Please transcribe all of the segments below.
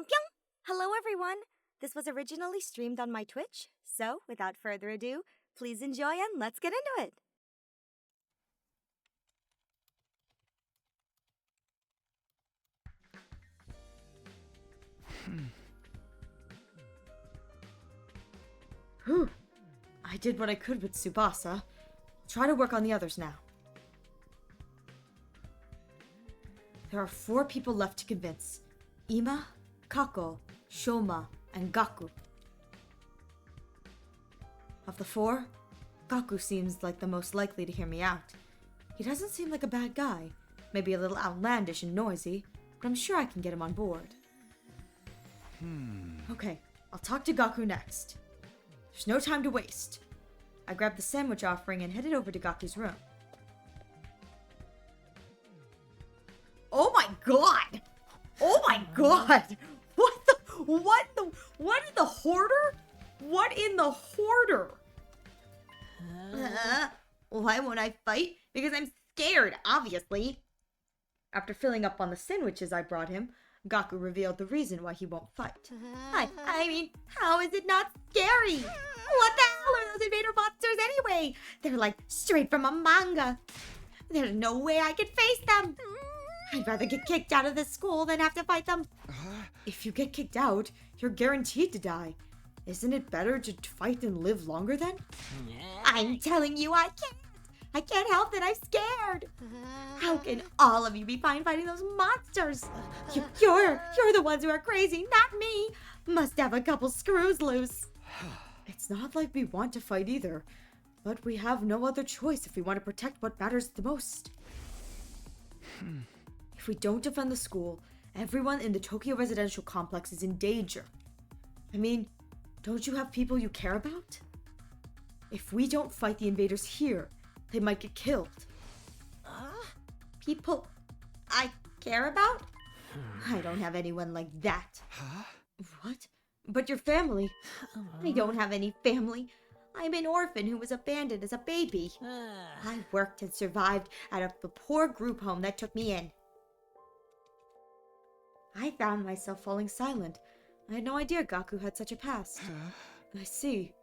pyong! Hello everyone! This was originally streamed on my Twitch, so without further ado, please enjoy and let's get into it! Whew. I did what I could with Tsubasa. Try to work on the others now. There are 4 people left to convince. Ima, Kako, Shoma, and Gaku. Of the 4, Gaku seems like the most likely to hear me out. He doesn't seem like a bad guy. Maybe a little outlandish and noisy, but I'm sure I can get him on board. Okay, I'll talk to Gaku next. There's no time to waste. I grabbed the sandwich offering and headed over to Gaku's room. Oh my god! Oh my god! What in the hoarder? What in the hoarder? Why won't I fight? Because I'm scared, obviously. After filling up on the sandwiches I brought him, Gaku revealed the reason why he won't fight. I mean, how is it not scary? What the hell are those invader monsters anyway? They're like straight from a manga. There's no way I could face them. I'd rather get kicked out of this school than have to fight them. If you get kicked out, you're guaranteed to die. Isn't it better to fight and live longer then? I'm telling you, I can't. I can't help that I'm scared. How can all of you be fine fighting those monsters? You're the ones who are crazy, not me. Must have a couple screws loose. It's not like we want to fight either, but we have no other choice if we want to protect what matters the most. If we don't defend the school, everyone in the Tokyo residential complex is in danger. I mean, don't you have people you care about? If we don't fight the invaders here, they might get killed. People I care about? I don't have anyone like that. What? But your family? I don't have any family. I'm an orphan who was abandoned as a baby. I worked and survived out of the poor group home that took me in. I found myself falling silent. I had no idea Gaku had such a past. I see.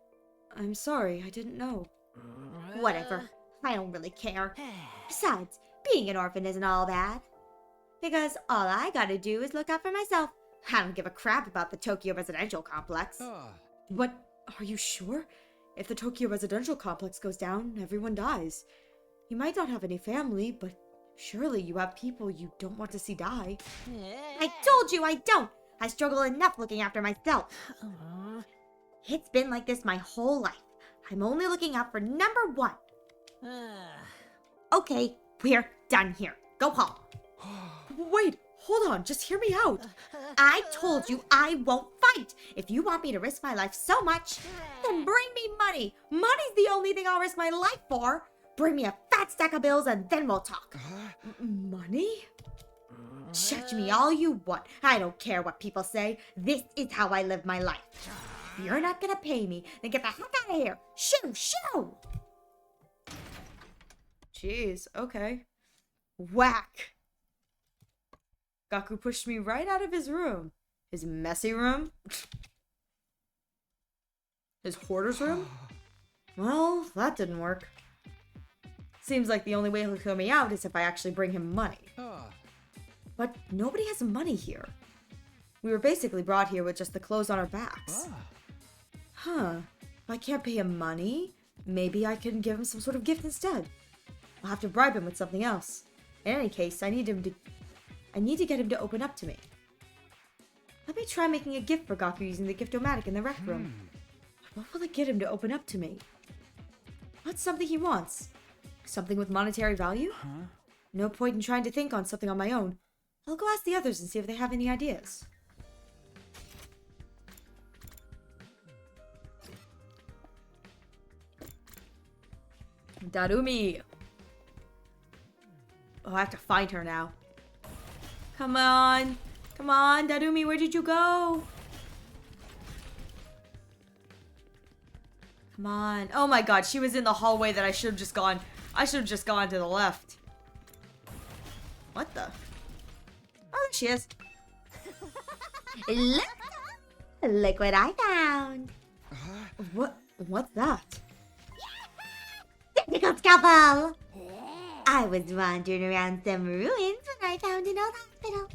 I'm sorry, I didn't know. Whatever. I don't really care. Besides, being an orphan isn't all bad. Because all I gotta do is look out for myself. I don't give a crap about the Tokyo residential complex. But are you sure? If the Tokyo residential complex goes down, everyone dies. You might not have any family, but surely you have people you don't want to see die. I told you I don't! I struggle enough looking after myself. It's been like this my whole life. I'm only looking out for number 1. Okay, we're done here. Go home. Wait, hold on, just hear me out. I told you I won't fight. If you want me to risk my life so much, then bring me money. Money's the only thing I'll risk my life for. Bring me a fat stack of bills and then we'll talk. Money? Judge me all you want. I don't care what people say. This is how I live my life. If you're not gonna pay me, then get the heck out of here. Shoo, shoo! Jeez, okay. Whack! Gaku pushed me right out of his room. His messy room? His hoarder's room? Well, that didn't work. Seems like the only way he'll throw me out is if I actually bring him money. But nobody has money here. We were basically brought here with just the clothes on our backs. Huh. If I can't pay him money, maybe I can give him some sort of gift instead. I'll have to bribe him with something else. In any case, I need to get him to open up to me. Let me try making a gift for Gaku using the gift-o-matic in the rec room. What will it get him to open up to me? What's something he wants? Something with monetary value? No point in trying to think on something on my own. I'll go ask the others and see if they have any ideas. Darumi! Oh, I have to find her now. Come on! Come on, Darumi, where did you go? Come on. Oh my god, she was in the hallway that I should have just gone. I should have just gone to the left. What the? Oh, there she is. Look what I found. What's that? Technical scalpel! I was wandering around some ruins when I found an old hospital.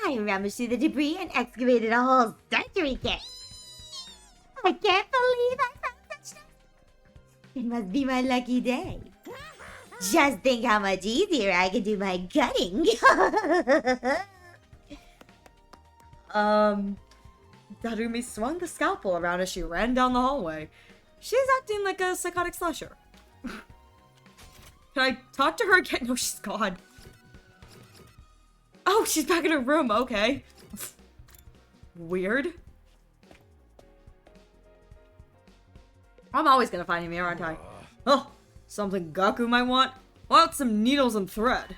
I rummaged through the debris and excavated a whole surgery kit. I can't believe I found such stuff. It must be my lucky day. Just think how much easier I can do my cutting. Darumi swung the scalpel around as she ran down the hallway. She's acting like a psychotic slasher. Can I talk to her again? No, she's gone. Oh, she's back in her room. Okay. Weird. I'm always gonna find him here, aren't I? Oh, something Gaku might want? Want some needles and thread.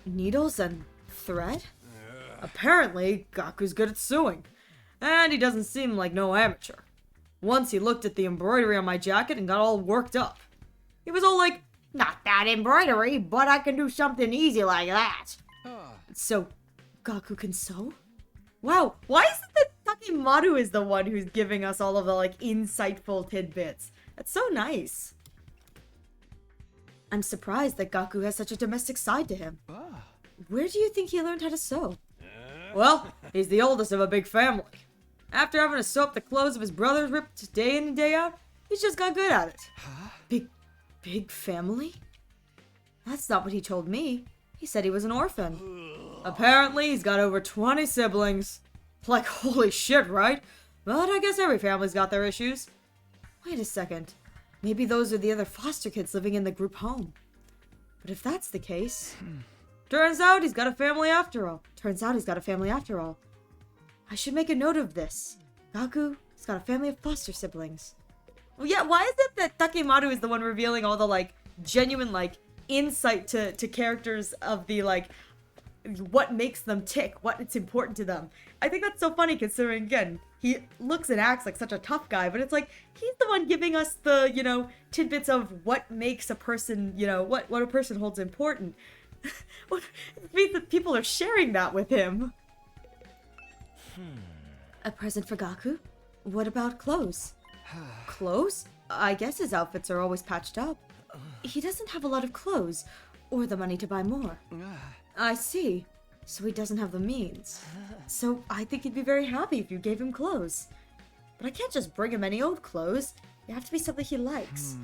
Needles and thread? Apparently, Gaku's good at sewing. And he doesn't seem like no amateur. Once he looked at the embroidery on my jacket and got all worked up. He was all like, "Not that embroidery, but I can do something easy like that." So, Gaku can sew? Wow, why is it that Takimaru is the one who's giving us all of the, like, insightful tidbits? That's so nice. I'm surprised that Gaku has such a domestic side to him. Where do you think he learned how to sew? Well, he's the oldest of a big family. After having to sew up the clothes of his brothers ripped day in and day out, he's just got good at it. Big family? That's not what he told me. He said he was an orphan. Apparently, he's got over 20 siblings. Like, holy shit, right? But I guess every family's got their issues. Wait a second. Maybe those are the other foster kids living in the group home. But if that's the case... Turns out he's got a family after all. I should make a note of this. Gaku has got a family of foster siblings. Well, yeah, why is it that Takimaru is the one revealing all the, like, genuine, like, insight to characters of the, like, what makes them tick, what's important to them? I think that's so funny considering, again, he looks and acts like such a tough guy, but it's like, he's the one giving us the, you know, tidbits of what makes a person, you know, what a person holds important. It means that people are sharing that with him. A present for Gaku? What about clothes? Clothes? I guess his outfits are always patched up. He doesn't have a lot of clothes, or the money to buy more. I see. So he doesn't have the means. So I think he'd be very happy if you gave him clothes. But I can't just bring him any old clothes. They have to be something he likes.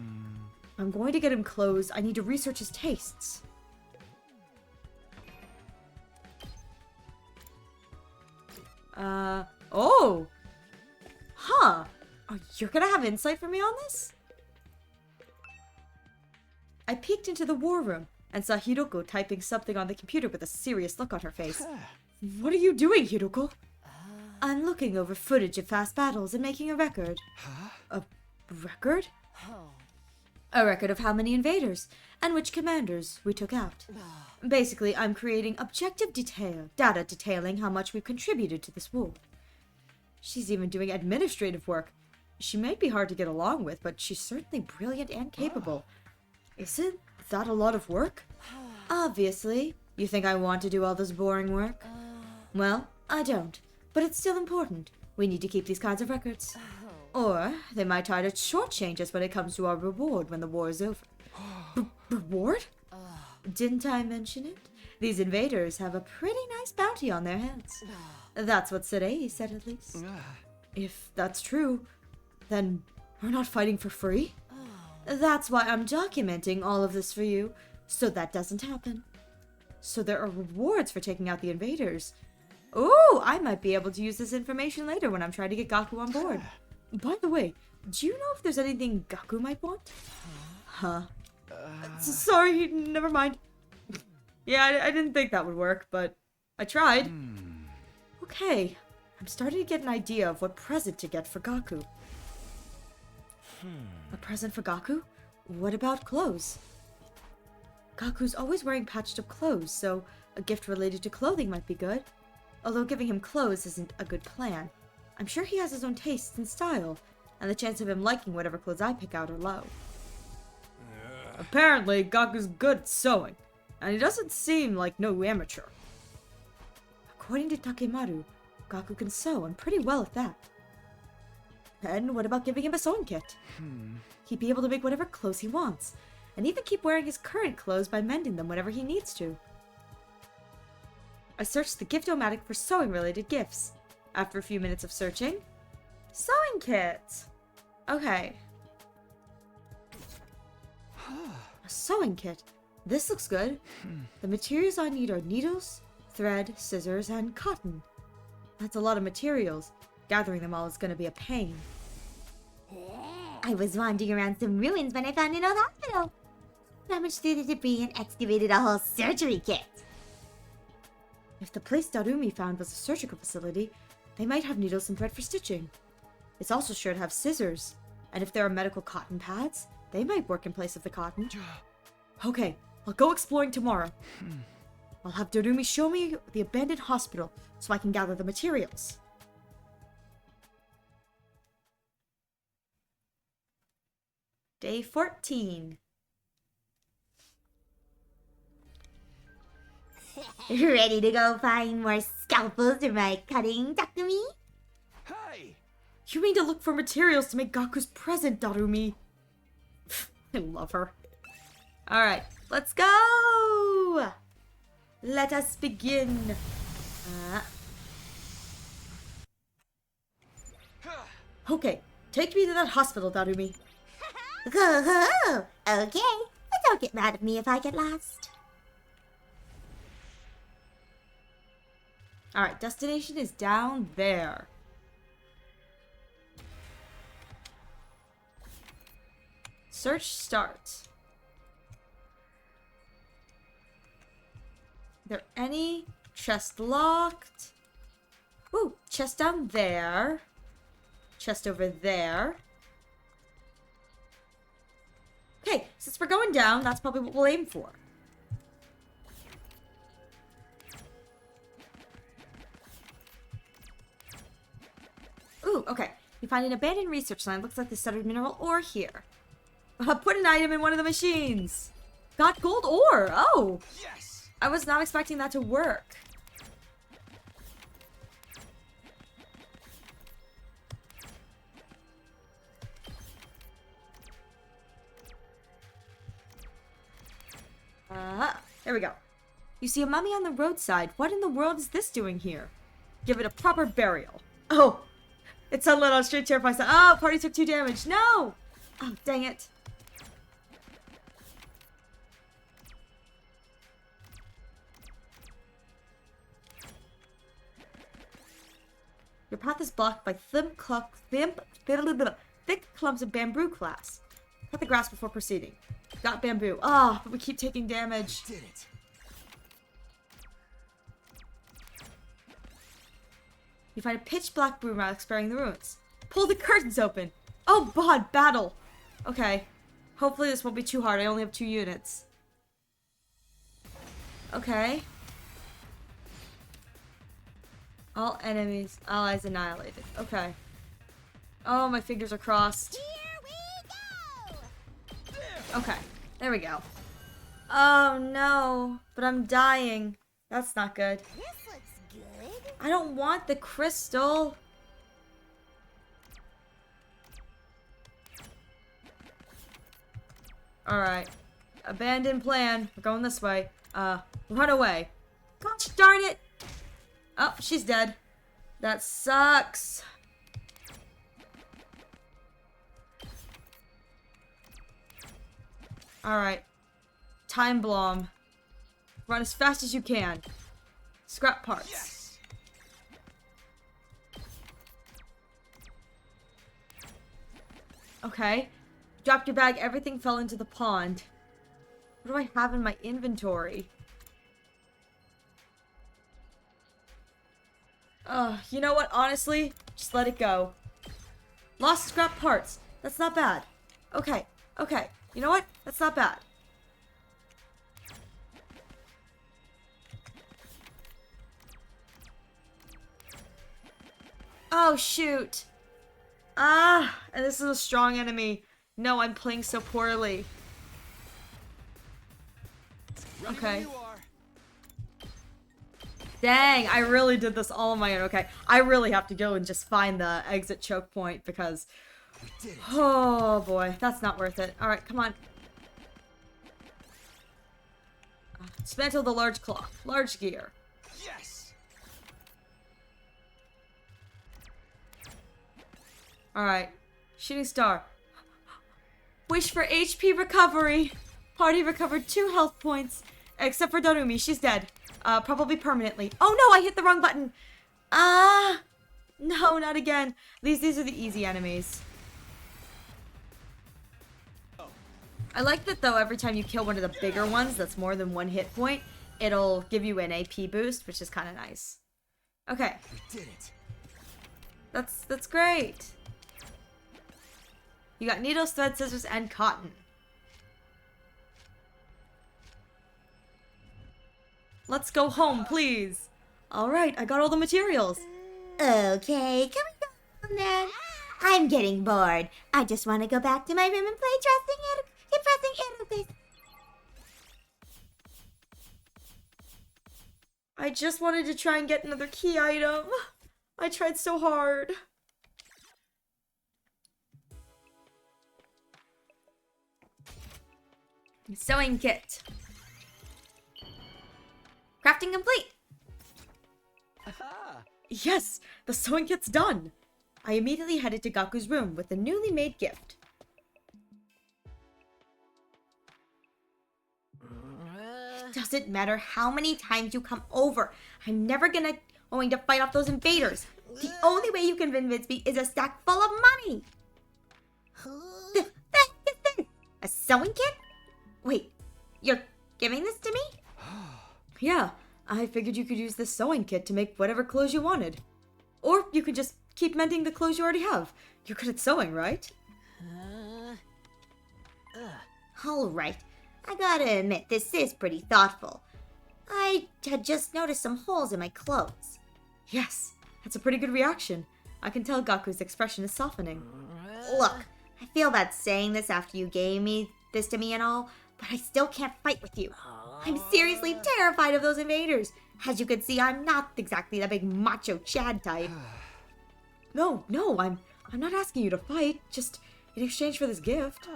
If I'm going to get him clothes, I need to research his tastes. Oh! Huh. Oh, you're gonna have insight for me on this? I peeked into the war room and saw Hiroko typing something on the computer with a serious look on her face. What are you doing, Hiroko? I'm looking over footage of fast battles and making a record. A record? A record of how many invaders and which commanders we took out. Basically, I'm creating objective data detailing how much we've contributed to this war. She's even doing administrative work. She might be hard to get along with, but she's certainly brilliant and capable. Isn't that a lot of work? Obviously. You think I want to do all this boring work? Well, I don't. But it's still important. We need to keep these kinds of records. Or they might try to shortchange us when it comes to our reward when the war is over. Reward? Didn't I mention it? These invaders have a pretty nice bounty on their heads. That's what Sarei said, at least. If that's true, then we're not fighting for free? That's why I'm documenting all of this for you, so that doesn't happen. So there are rewards for taking out the invaders. Ooh, I might be able to use this information later when I'm trying to get Gaku on board. By the way, do you know if there's anything Gaku might want? Huh. Sorry, never mind. Yeah, I didn't think that would work, but I tried. Okay, I'm starting to get an idea of what present to get for Gaku. A present for Gaku? What about clothes? Gaku's always wearing patched up clothes, so a gift related to clothing might be good. Although giving him clothes isn't a good plan. I'm sure he has his own tastes and style, and the chance of him liking whatever clothes I pick out are low. Apparently, Gaku's good at sewing, and he doesn't seem like no amateur. According to Takemaru, Gaku can sew, and pretty well at that. And what about giving him a sewing kit? He'd be able to make whatever clothes he wants, and even keep wearing his current clothes by mending them whenever he needs to. I searched the gift-o-matic for sewing-related gifts. After a few minutes of searching, sewing kit! Okay. A sewing kit. This looks good. The materials I need are needles, thread, scissors, and cotton. That's a lot of materials. Gathering them all is going to be a pain. I was wandering around some ruins when I found an old hospital. Rummaged through the debris and excavated a whole surgery kit. If the place Darumi found was a surgical facility, they might have needles and thread for stitching. It's also sure to have scissors. And if there are medical cotton pads, they might work in place of the cotton. Okay, I'll go exploring tomorrow. I'll have Darumi show me the abandoned hospital so I can gather the materials. Day 14. Ready to go find more scalpels for my cutting, Takumi? Hey! You mean to look for materials to make Gaku's present, Darumi? I love her. Alright, let's go! Let us begin. Okay, take me to that hospital, Darumi. Okay, but don't get mad at me if I get lost. Alright, destination is down there. Search starts. Are there any? Chest locked. Ooh, chest down there. Chest over there. Okay, since we're going down, that's probably what we'll aim for. Ooh, okay. You find an abandoned research line. Looks like the settled mineral ore here. Put an item in one of the machines. Got gold ore. Oh. Yes! I was not expecting that to work. There we go. You see a mummy on the roadside. What in the world is this doing here? Give it a proper burial. Oh, it's sunlit on straight terrifying side. Oh, party took 2 damage. No! Oh, dang it. Your path is blocked by thick clumps of bamboo glass. Cut the grass before proceeding. Got bamboo. Ah, but we keep taking damage. Did it. You find a pitch black broom relic sparing the ruins. Pull the curtains open. Oh god, battle. Okay. Hopefully this won't be too hard. I only have 2 units. Okay. All enemies, allies annihilated. Okay. Oh, my fingers are crossed. Here we go! Okay, there we go. Oh no, but I'm dying. That's not good. This looks good. I don't want the crystal. Alright. Abandoned plan. We're going this way. Run away. Gosh darn it! Oh, she's dead. That sucks. Alright. Time bomb. Run as fast as you can. Scrap parts. Yes! Okay. Dropped your bag, everything fell into the pond. What do I have in my inventory? You know what? Honestly, just let it go. Lost scrap parts. That's not bad. Okay, okay. You know what? That's not bad. Oh, shoot. Ah, and this is a strong enemy. No, I'm playing so poorly. Ready Okay. when you are. Dang, I really did this all on my own. Okay, I really have to go and just find the exit choke point because... Oh boy, that's not worth it. Alright, come on. Dismantle the large clock. Large gear. Yes. Alright. Shooting star. Wish for HP recovery. Party recovered 2 health points. Except for Darumi, she's dead. Probably permanently. Oh no, I hit the wrong button. No, not again. These are the easy enemies. I like that though, every time you kill one of the bigger ones that's more than 1 hit point, it'll give you an AP boost, which is kind of nice. Okay. We did it. That's great. You got needles, thread, scissors, and cotton. Let's go home, please. Alright, I got all the materials. Okay, can we go home then? I'm getting bored. I just want to go back to my room and play depressing anime. I just wanted to try and get another key item. I tried so hard. Sewing kit. Crafting complete. Aha. Yes, the sewing kit's done. I immediately headed to Gaku's room with the newly made gift. Doesn't matter how many times you come over. I'm never going to fight off those invaders. The only way you can convince me is a stack full of money. The heck is this? A sewing kit? Wait, you're giving this to me? Yeah, I figured you could use this sewing kit to make whatever clothes you wanted. Or you could just keep mending the clothes you already have. You're good at sewing, right? All right. I gotta admit, this is pretty thoughtful. I had just noticed some holes in my clothes. Yes, that's a pretty good reaction. I can tell Gaku's expression is softening. Look, I feel bad saying this after you gave me this to me and all, but I still can't fight with you. I'm seriously terrified of those invaders. As you can see, I'm not exactly the big macho Chad type. No, I'm not asking you to fight, just in exchange for this gift.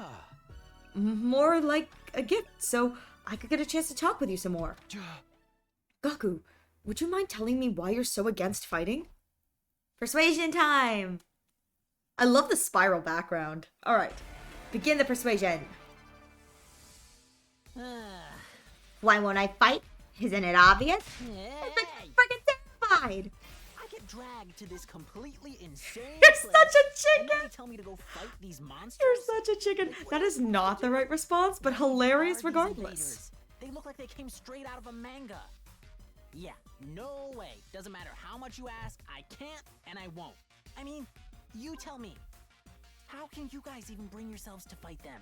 More like a gift, so I could get a chance to talk with you some more. Gaku, would you mind telling me why you're so against fighting? Persuasion time! I love the spiral background. Alright, begin the persuasion. Why won't I fight? Isn't it obvious? Hey, I'm freaking terrified. I get dragged to this completely insane You're place, such a and chicken! then they tell me to go fight these monsters. You're such a chicken. That is not the right response, but hilarious Are these regardless. invaders? They look like they came straight out of a manga. Yeah, no way. Doesn't matter how much you ask, I can't and I won't. I mean, you tell me. How can you guys even bring yourselves to fight them?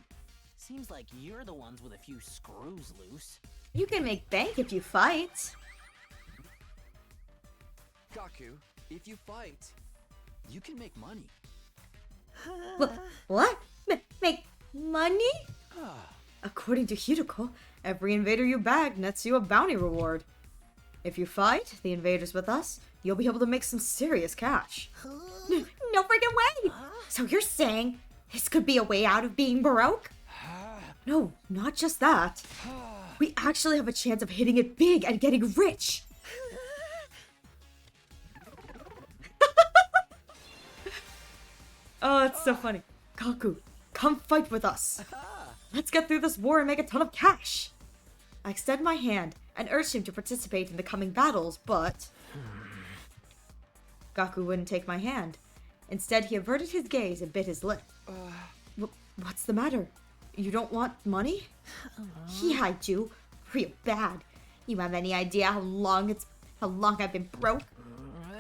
Seems like you're the ones with a few screws loose. You can make bank if you fight. Gaku, if you fight, you can make money. What? Make money? According to Hideko, every invader you bag nets you a bounty reward. If you fight the invaders with us, you'll be able to make some serious cash. No freaking way. So you're saying this could be a way out of being broke? No, not just that. We actually have a chance of hitting it big and getting rich. Oh, it's so funny. Gaku, come fight with us. Let's get through this war and make a ton of cash. I extend my hand and urged him to participate in the coming battles, but... Gaku wouldn't take my hand. Instead, he averted his gaze and bit his lip. What's the matter? You don't want money? Yeah, I do. Real bad. You have any idea how long I've been broke?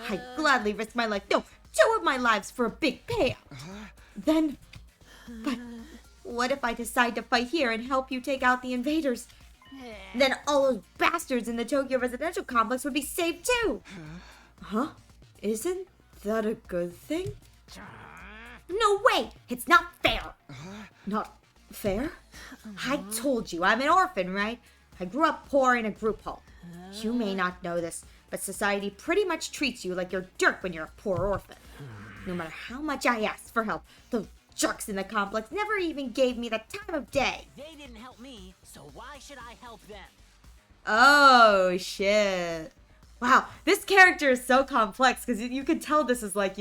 I'd gladly risk my life, no, 2 of my lives for a big payout. Then... But what if I decide to fight here and help you take out the invaders? Then all those bastards in the Tokyo residential complex would be saved too. Huh? Isn't that a good thing? No way! It's not fair! Not fair? I told you, I'm an orphan, right? I grew up poor in a group home. You may not know this, but society pretty much treats you like you're dirt when you're a poor orphan. No matter how much I asked for help, those jerks in the complex never even gave me the time of day. They didn't help me, so why should I help them? Oh, shit. Wow, this character is so complex because you can tell this is like,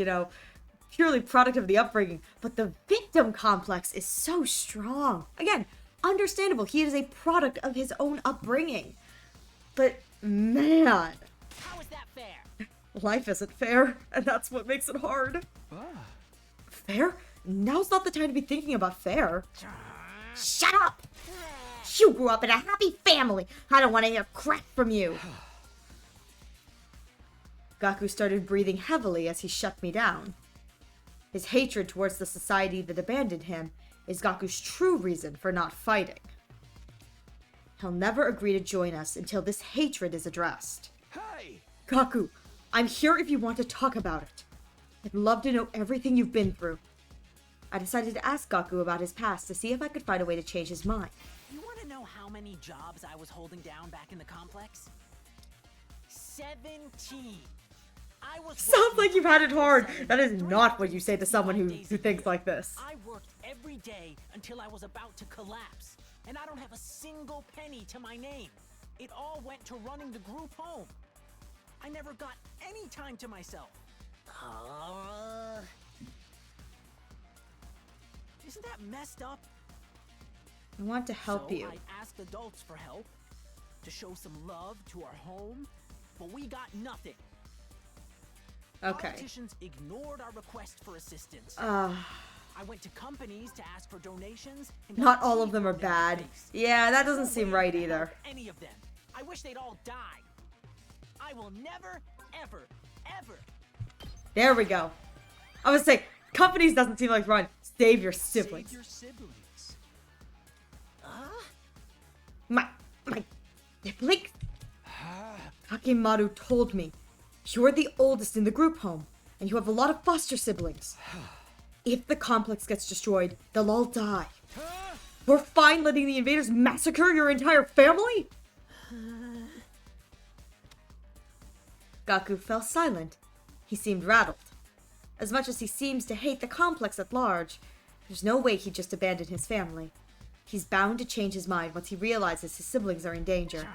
purely product of the upbringing. But the victim complex is so strong. Again, understandable. He is a product of his own upbringing. But, man, How is that fair? life isn't fair, and that's what makes it hard. Fair? Now's not the time to be thinking about fair. Shut up! You grew up in a happy family. I don't want to hear crap from you. Gaku started breathing heavily as he shut me down. His hatred towards the society that abandoned him is Gaku's true reason for not fighting. He'll never agree to join us until this hatred is addressed. Hey! Gaku, I'm here if you want to talk about it. I'd love to know everything you've been through. I decided to ask Gaku about his past to see if I could find a way to change his mind. You want to know how many jobs I was holding down back in the complex? 17. I was Sounds like you've had it hard. That is 3 not what you say to someone who 365 days a thinks year. like this. I worked every day until I was about to collapse, and I don't have a single penny to my name. It all went to running the group home. I never got any time to myself. Isn't that messed up? I want to help So you. I asked adults for help, to show some love to our home, but we got nothing. Okay. Politicians ignored our request for assistance. Uh, I went to companies to ask for donations. And not got all of teeth them are ripped in my bad. face. Yeah, that doesn't No seem way right I'm gonna either. help Any of them. I wish they'd all die. I will never, ever, ever. There we go. I was saying, companies doesn't seem like run. Save your siblings. Save your siblings. My siblings? Kakemaru told me, you're the oldest in the group home, and you have a lot of foster siblings. If the complex gets destroyed, they'll all die. We're fine letting the invaders massacre your entire family? Gaku fell silent. He seemed rattled. As much as he seems to hate the complex at large, there's no way he'd just abandon his family. He's bound to change his mind once he realizes his siblings are in danger.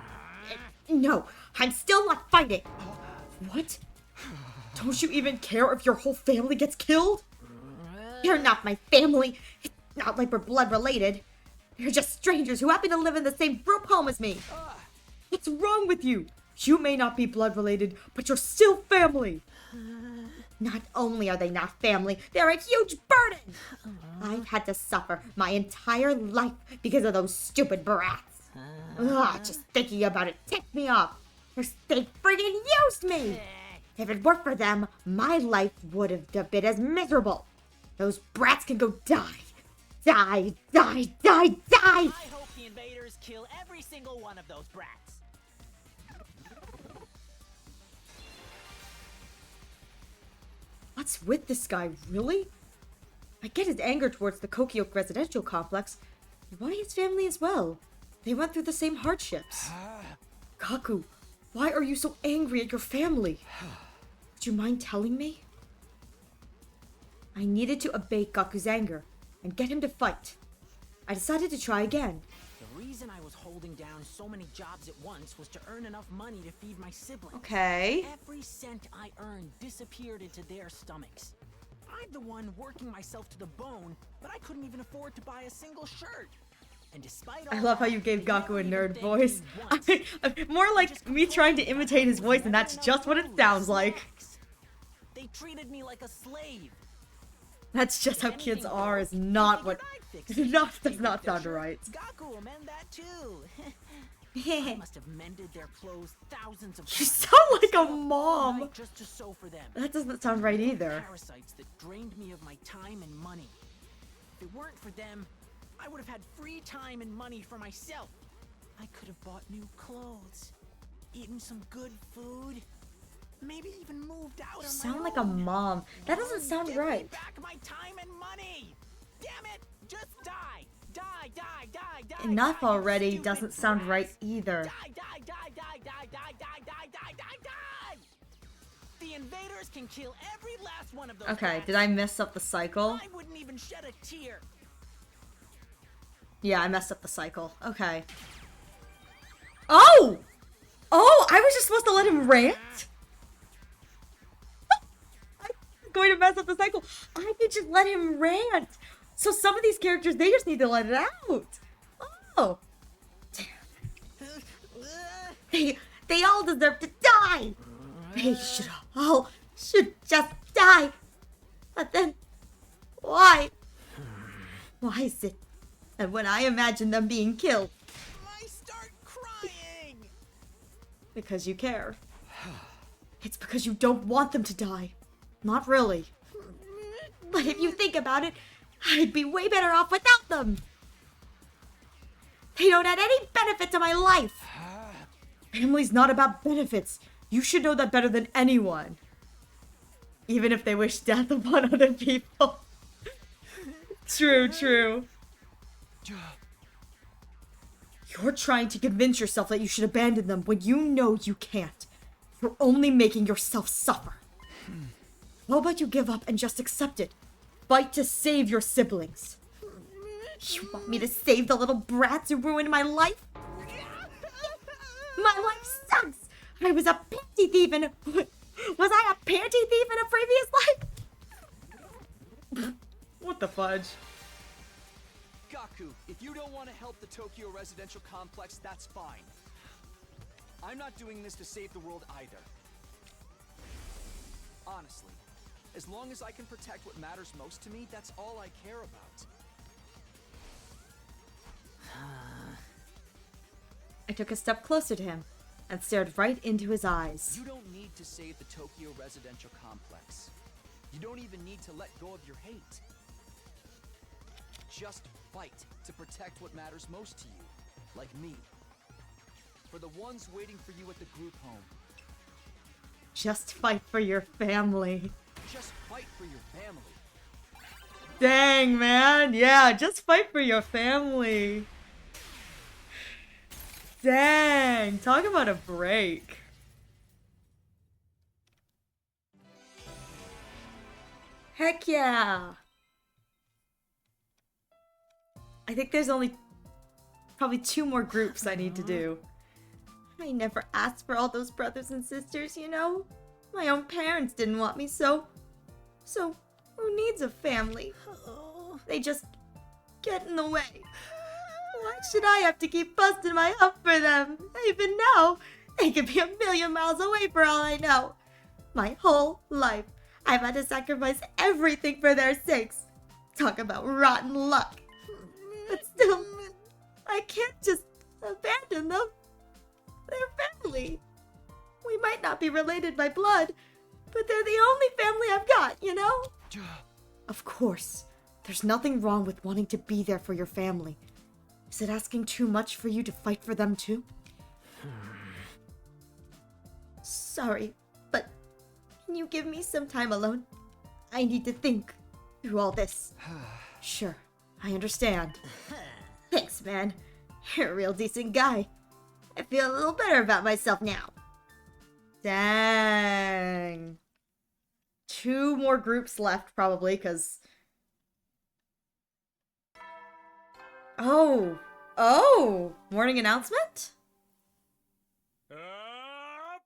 No, I'm still not fighting. What? Don't you even care if your whole family gets killed? You're not my family. It's not like we're blood related. You're just strangers who happen to live in the same group home as me. What's wrong with you? You may not be blood related, but you're still family. Not only are they not family, they're a huge burden. I've had to suffer my entire life because of those stupid brats. Just thinking about it ticks me off. They friggin' used me. If it weren't for them, my life would have been as miserable. Those brats can go die. Die, die, die, die! I hope the invaders kill every single one of those brats. What's with this guy, really? I get his anger towards the Kokioke residential complex. Why his family as well? They went through the same hardships. Gaku, why are you so angry at your family? Would you mind telling me? I needed to abate Gaku's anger and get him to fight. I decided to try again. The reason I was holding down so many jobs at once was to earn enough money to feed my siblings. Okay. Every cent I earned disappeared into their stomachs. I'm the one working myself to the bone, but I couldn't even afford to buy a single shirt. And despite all I love how that, you gave they Gaku never a even nerd thanked voice. me once. More like me trying to imitate his voice, and that's just what it sounds like. They treated me like a slave. That's just how kids are, is not what... does not sound right. Gaku will mend that too. I must have mended their clothes thousands of times. You sound like a all mom! night just to sew for them. That doesn't sound right either. Parasites that drained me of my time and money. If it weren't for them, I would have had free time and money for myself. I could have bought new clothes, eaten some good food, maybe even moved out on You my sound like a own. mom. That doesn't sound Give me right. back my time and money. Damn it! Just die! Die! Die! Die! Die! Enough die, you already stupid doesn't sound right brats. either. Die! Die! Die! Die! Die! Die! Die! Die! Die! Die! Die! The invaders can kill every last one of those Okay, rats. did I mess up the cycle? I wouldn't even shed a tear. Yeah, I messed up the cycle. Okay. Oh! Oh, I was just supposed to let him rant? I'm going to mess up the cycle. I could just let him rant. So some of these characters, they just need to let it out. Oh. They all deserve to die. They should just die. But then, why? Why is it that when I imagine them being killed, I start crying. because you care. It's because you don't want them to die. Not really. But if you think about it, I'd be way better off without them. They don't add any benefit to my life. Family's not about benefits. You should know that better than anyone. Even if they wish death upon other people. True, true. You're trying to convince yourself that you should abandon them when you know you can't. You're only making yourself suffer. How about you give up and just accept it? Fight to save your siblings. You want me to save the little brats who ruined my life? My life sucks! I was a panty thief in a... Was I a panty thief in a previous life? What the fudge? Gaku, if you don't want to help the Tokyo residential complex, that's fine. I'm not doing this to save the world either. Honestly, as long as I can protect what matters most to me, that's all I care about. I took a step closer to him and stared right into his eyes. You don't need to save the Tokyo residential complex. You don't even need to let go of your hate. Just fight to protect what matters most to you, like me. For the ones waiting for you at the group home. Just fight for your family. Just fight for your family. Dang, man. Yeah, just fight for your family. Dang. Talk about a break. Heck yeah. I think there's only probably 2 more groups I need to do. I never asked for all those brothers and sisters, you know? My own parents didn't want me, so who needs a family? They just get in the way. Why should I have to keep busting my up for them? Even now, they could be a million miles away for all I know. My whole life, I've had to sacrifice everything for their sakes. Talk about rotten luck. But still, I can't just abandon them. They're family. We might not be related by blood, but they're the only family I've got, you know? Of course. There's nothing wrong with wanting to be there for your family. Is it asking too much for you to fight for them too? Sorry, but can you give me some time alone? I need to think through all this. Sure, I understand. Thanks, man. You're a real decent guy. I feel a little better about myself now. Dang. 2 more groups left, probably, because... Oh! Morning announcement? Up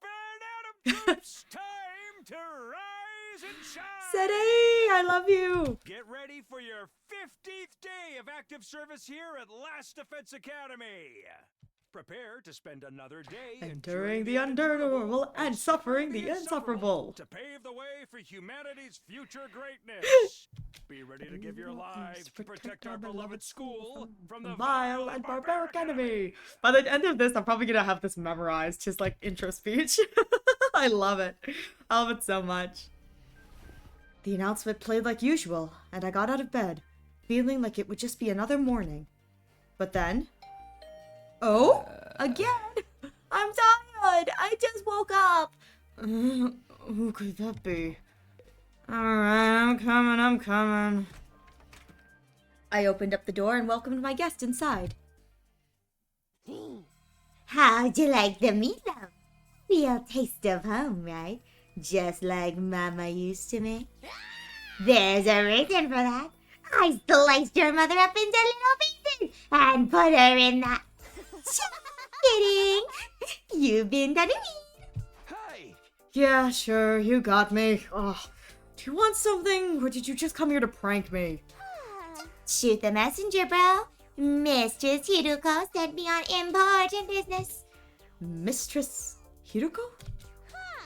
and Adam troops, time to rise and shine! City, I love you! Get ready for your 50th day of active service here at Last Defense Academy. Prepare to spend another day Enduring the unendurable and suffering the insufferable. to pave the way for humanity's future greatness. Be ready to give your lives to protect our beloved school from the vile and barbaric enemy. By the end of this, I'm probably gonna have this memorized, his like intro speech. I love it. I love it so much. The announcement played like usual, and I got out of bed, feeling like it would just be another morning. But then... Oh? Again? I'm tired! I just woke up! Who could that be? Alright, I'm coming. I opened up the door and welcomed my guest inside. How'd you like the meatloaf? Real taste of home, right? just like Mama used to make. There's a reason for that. I sliced your mother up into little pieces and put her in that. Just kidding. You've been done to me. Hey! Yeah, sure, you got me. Oh, do you want something, or did you just come here to prank me? Shoot the messenger, bro. Mistress Hiruko sent me on important business. Mistress Hiruko?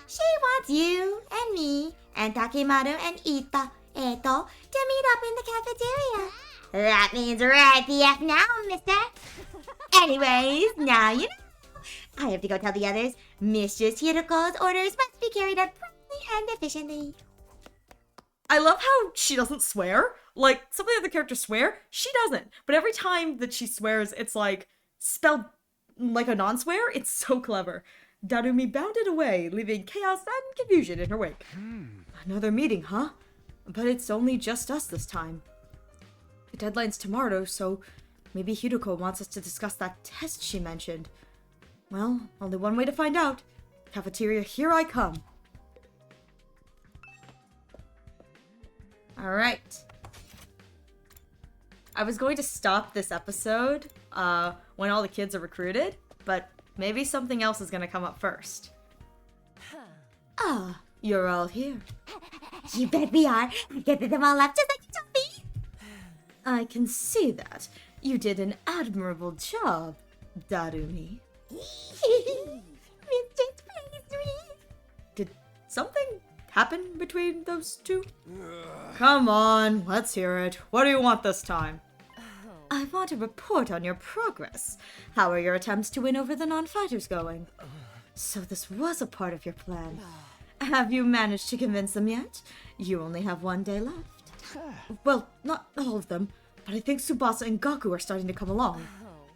She wants you and me and Takemaru and Eto to meet up in the cafeteria. That means right the F now, mister. Anyways, now you know. I have to go tell the others Mistress Hiruko's orders must be carried out promptly and efficiently. I love how she doesn't swear. Like, some of the other characters swear, she doesn't. But every time that she swears, it's like, spelled like a non-swear. It's so clever. Darumi bounded away, leaving chaos and confusion in her wake. Another meeting, huh? But it's only just us this time. The deadline's tomorrow, so maybe Hiruko wants us to discuss that test she mentioned. Well, only one way to find out. Cafeteria, here I come. Alright. I was going to stop this episode when all the kids are recruited, but maybe something else is going to come up first. Ah, you're all here. You bet we are. I gathered them all up just like you told me. I can see that. You did an admirable job, Darumi. Mistress praised me. Did something happen between those two? Come on, let's hear it. What do you want this time? I want a report on your progress. How are your attempts to win over the non-fighters going? So this was a part of your plan. Have you managed to convince them yet? You only have one day left. Well, not all of them, but I think Tsubasa and Gaku are starting to come along.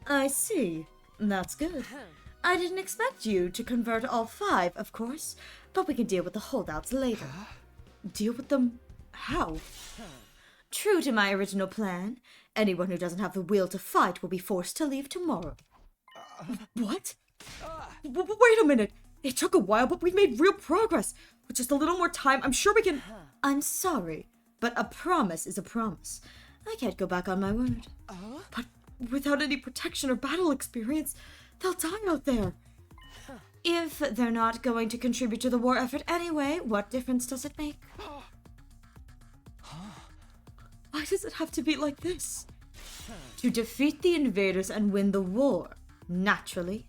I see. That's good. I didn't expect you to convert all 5, of course, but we can deal with the holdouts later. Deal with them how? True to my original plan, anyone who doesn't have the will to fight will be forced to leave tomorrow. What? Wait a minute. It took a while, but we've made real progress. With just a little more time, I'm sure we can... I'm sorry, but a promise is a promise. I can't go back on my word. But without any protection or battle experience, they'll die out there. If they're not going to contribute to the war effort anyway, what difference does it make? Why does it have to be like this? To defeat the invaders and win the war, naturally.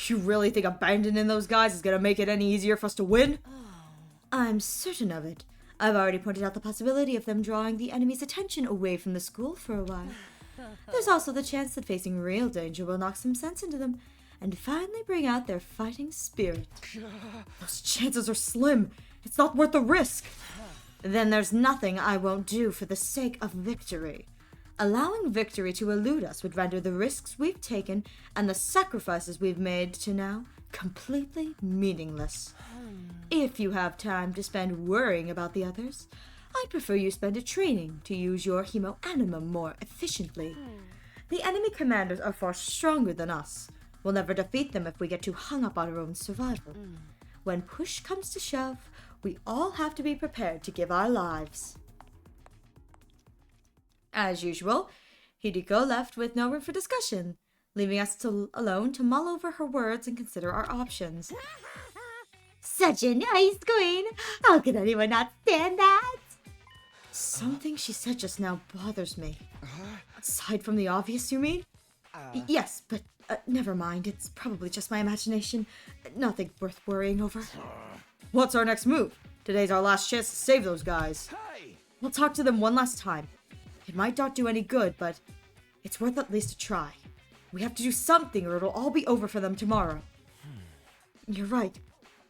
You really think abandoning those guys is gonna make it any easier for us to win? I'm certain of it. I've already pointed out the possibility of them drawing the enemy's attention away from the school for a while. There's also the chance that facing real danger will knock some sense into them and finally bring out their fighting spirit. Those chances are slim. It's not worth the risk. Then there's nothing I won't do for the sake of victory. Allowing victory to elude us would render the risks we've taken and the sacrifices we've made to now completely meaningless. If you have time to spend worrying about the others, I'd prefer you spend it training to use your hemo-animum more efficiently. The enemy commanders are far stronger than us. We'll never defeat them if we get too hung up on our own survival. When push comes to shove, we all have to be prepared to give our lives. As usual, Hideko left with no room for discussion, leaving us alone to mull over her words and consider our options. Such a nice queen. How could anyone not stand that? Something she said just now bothers me. Aside from the obvious, you mean? Yes, but never mind. It's probably just my imagination. Nothing worth worrying over. What's our next move? Today's our last chance to save those guys. Hey! We'll talk to them one last time. It might not do any good, but it's worth at least a try. We have to do something or it'll all be over for them tomorrow. You're right.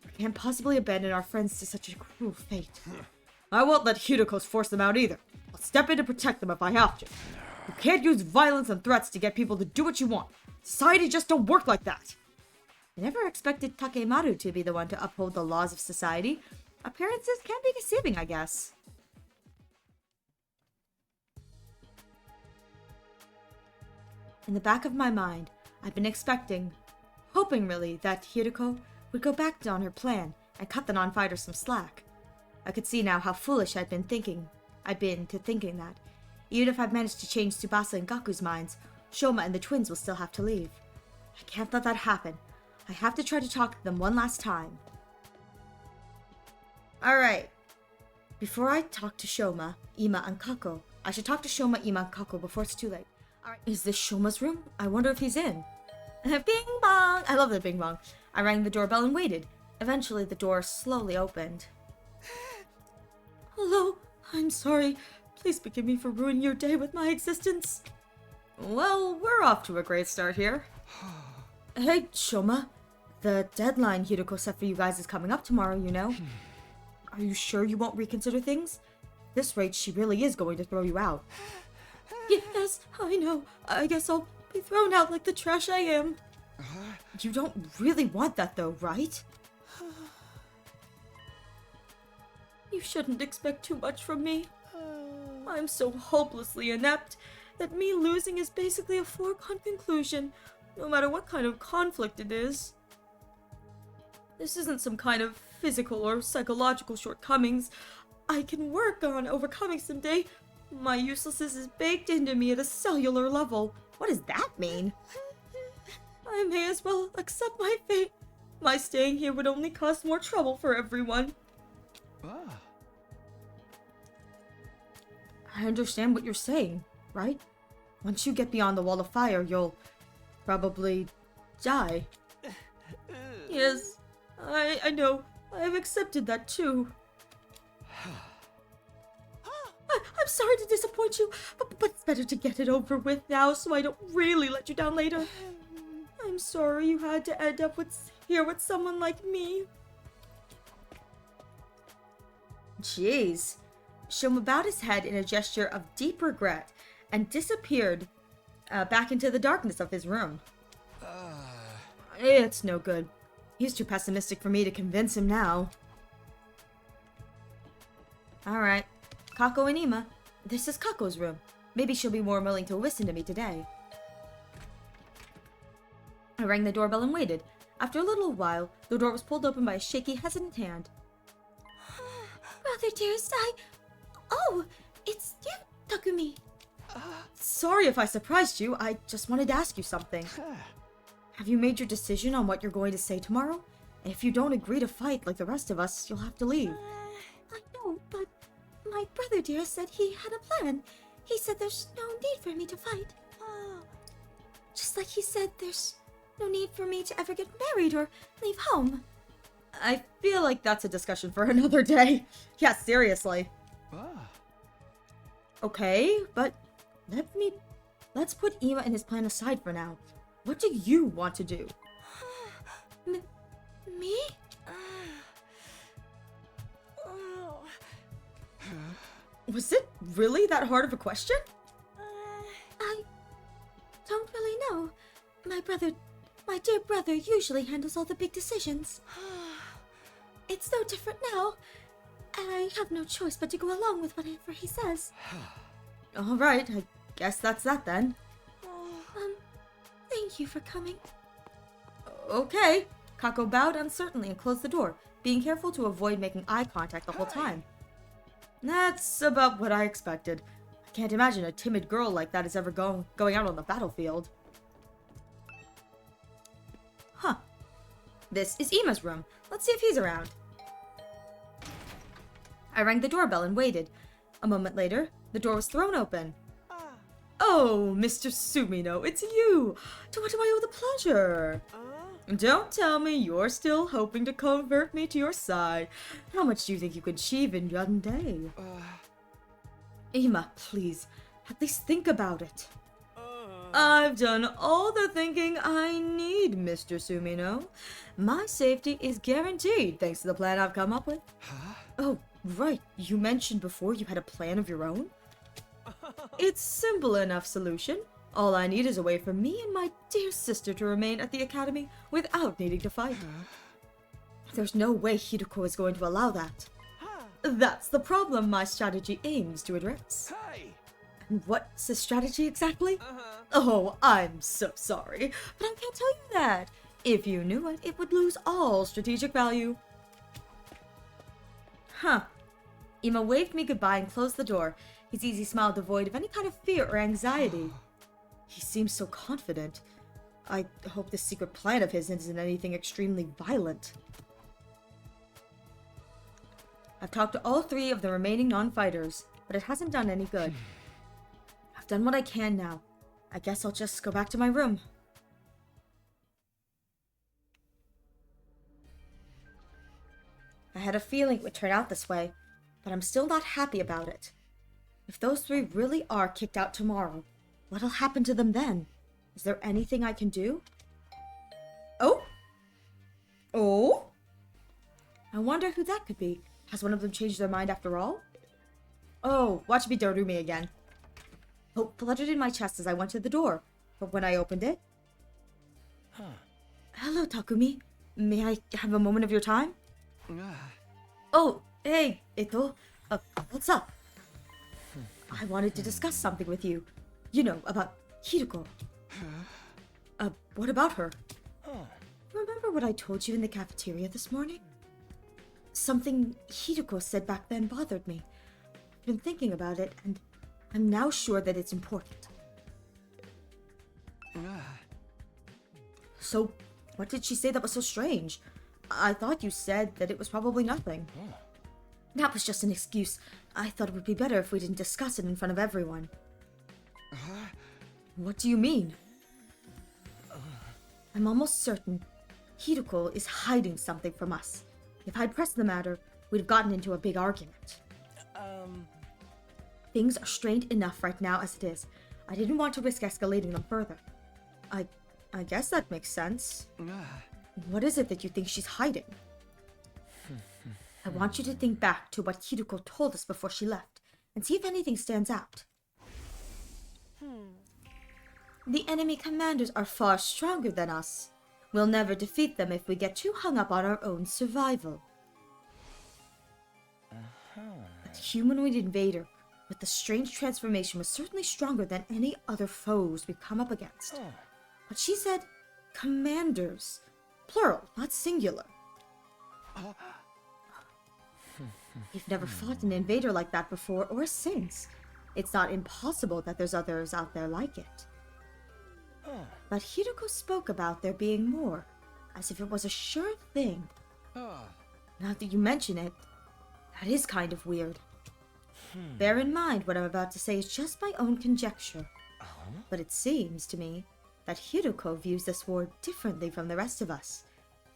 We can't possibly abandon our friends to such a cruel fate. I won't let Hiruko's force them out either. I'll step in to protect them if I have to. You can't use violence and threats to get people to do what you want. Society just don't work like that. I never expected Takemaru to be the one to uphold the laws of society. Appearances can be deceiving, I guess. In the back of my mind, I've been expecting, hoping really, that Hiruko would go back on her plan and cut the non-fighter some slack. I could see now how foolish I'd been to thinking that. Even if I'd managed to change Tsubasa and Gaku's minds, Shoma and the twins will still have to leave. I can't let that happen. I have to try to talk to them one last time. Alright. Before I talk to Shoma, Ima, and Kako, I should talk to Shoma, Ima, and Kako before it's too late. Alright, is this Shoma's room? I wonder if he's in. Bing bong! I love the bing bong. I rang the doorbell and waited. Eventually, the door slowly opened. Hello, I'm sorry. Please forgive me for ruining your day with my existence. Well, we're off to a great start here. Hey, Shoma. The deadline Hiroko set for you guys is coming up tomorrow, you know. Are you sure you won't reconsider things? At this rate, she really is going to throw you out. Yes, I know. I guess I'll be thrown out like the trash I am. You don't really want that though, right? You shouldn't expect too much from me. I'm so hopelessly inept that me losing is basically a foregone conclusion, no matter what kind of conflict it is. This isn't some kind of physical or psychological shortcomings I can work on overcoming someday. My uselessness is baked into me at a cellular level. What does that mean? I may as well accept my fate. My staying here would only cause more trouble for everyone. I understand what you're saying, right? Once you get beyond the wall of fire, you'll probably die. Yes, I know. I've accepted that too. I'm sorry to disappoint you, but it's better to get it over with now so I don't really let you down later. I'm sorry you had to end up here with someone like me. Jeez. Shoma bowed his head in a gesture of deep regret and disappeared back into the darkness of his room. It's no good. He's too pessimistic for me to convince him now. Alright, Kako and Ima. This is Kako's room. Maybe she'll be more willing to listen to me today. I rang the doorbell and waited. After a little while, the door was pulled open by a shaky, hesitant hand. Brother dearest, Oh, it's you, Takumi. Sorry if I surprised you. I just wanted to ask you something. Have you made your decision on what you're going to say tomorrow? If you don't agree to fight like the rest of us, you'll have to leave. I know, but my brother dearest said he had a plan. He said there's no need for me to fight. Just like he said there's no need for me to ever get married or leave home. I feel like that's a discussion for another day. Yeah, seriously. Okay, but let's put Ima and his plan aside for now. What do you want to do? Me? Was it really that hard of a question? I don't really know. My dear brother usually handles all the big decisions. It's no different now, and I have no choice but to go along with whatever he says. Alright, I guess that's that then. Thank you for coming. Okay. Kako bowed uncertainly and closed the door, being careful to avoid making eye contact the whole time. That's about what I expected. I can't imagine a timid girl like that is ever going out on the battlefield. Huh. This is Ima's room. Let's see if he's around. I rang the doorbell and waited. A moment later, the door was thrown open. Oh, Mr. Sumino, it's you! To what do I owe the pleasure? Don't tell me you're still hoping to convert me to your side. How much do you think you could achieve in one day? Ima, please, at least think about it. I've done all the thinking I need, Mr. Sumino. My safety is guaranteed thanks to the plan I've come up with. Oh, right, you mentioned before you had a plan of your own? It's simple enough solution. All I need is a way for me and my dear sister to remain at the academy without needing to fight. There's no way Hiroko is going to allow that. That's the problem my strategy aims to address. And what's the strategy exactly? Oh, I'm so sorry, but I can't tell you that. If you knew it, it would lose all strategic value. Huh. Ima waved me goodbye and closed the door, his easy smile devoid of any kind of fear or anxiety. He seems so confident. I hope this secret plan of his isn't anything extremely violent. I've talked to all 3 of the remaining non-fighters, but it hasn't done any good. I've done what I can now. I guess I'll just go back to my room. I had a feeling it would turn out this way, but I'm still not happy about it. If those 3 really are kicked out tomorrow, what'll happen to them then? Is there anything I can do? Oh? Oh? I wonder who that could be. Has one of them changed their mind after all? Oh, watch me Dorumi again. Hope fluttered in my chest as I went to the door, but when I opened it... Hello, Takumi. May I have a moment of your time? Oh, hey, Ito. What's up? I wanted to discuss something with you. You know, about Hiroko. What about her? Remember what I told you in the cafeteria this morning? Something Hiroko said back then bothered me. I've been thinking about it, and I'm now sure that it's important. So, what did she say that was so strange? I thought you said that it was probably nothing. That was just an excuse. I thought it would be better if we didn't discuss it in front of everyone. What do you mean? I'm almost certain Hiroko is hiding something from us. If I'd pressed the matter, we'd have gotten into a big argument. Things are strained enough right now as it is. I didn't want to risk escalating them further. I guess that makes sense. What is it that you think she's hiding? I want you to think back to what Hiroko told us before she left, and see if anything stands out. The enemy commanders are far stronger than us. We'll never defeat them if we get too hung up on our own survival. The humanoid invader with the strange transformation was certainly stronger than any other foes we've come up against. But she said commanders. Plural, not singular. We've never fought an invader like that before or since. It's not impossible that there's others out there like it. But Hiroko spoke about there being more, as if it was a sure thing. Now that you mention it, that is kind of weird. Bear in mind what I'm about to say is just my own conjecture. But it seems to me that Hiroko views this war differently from the rest of us.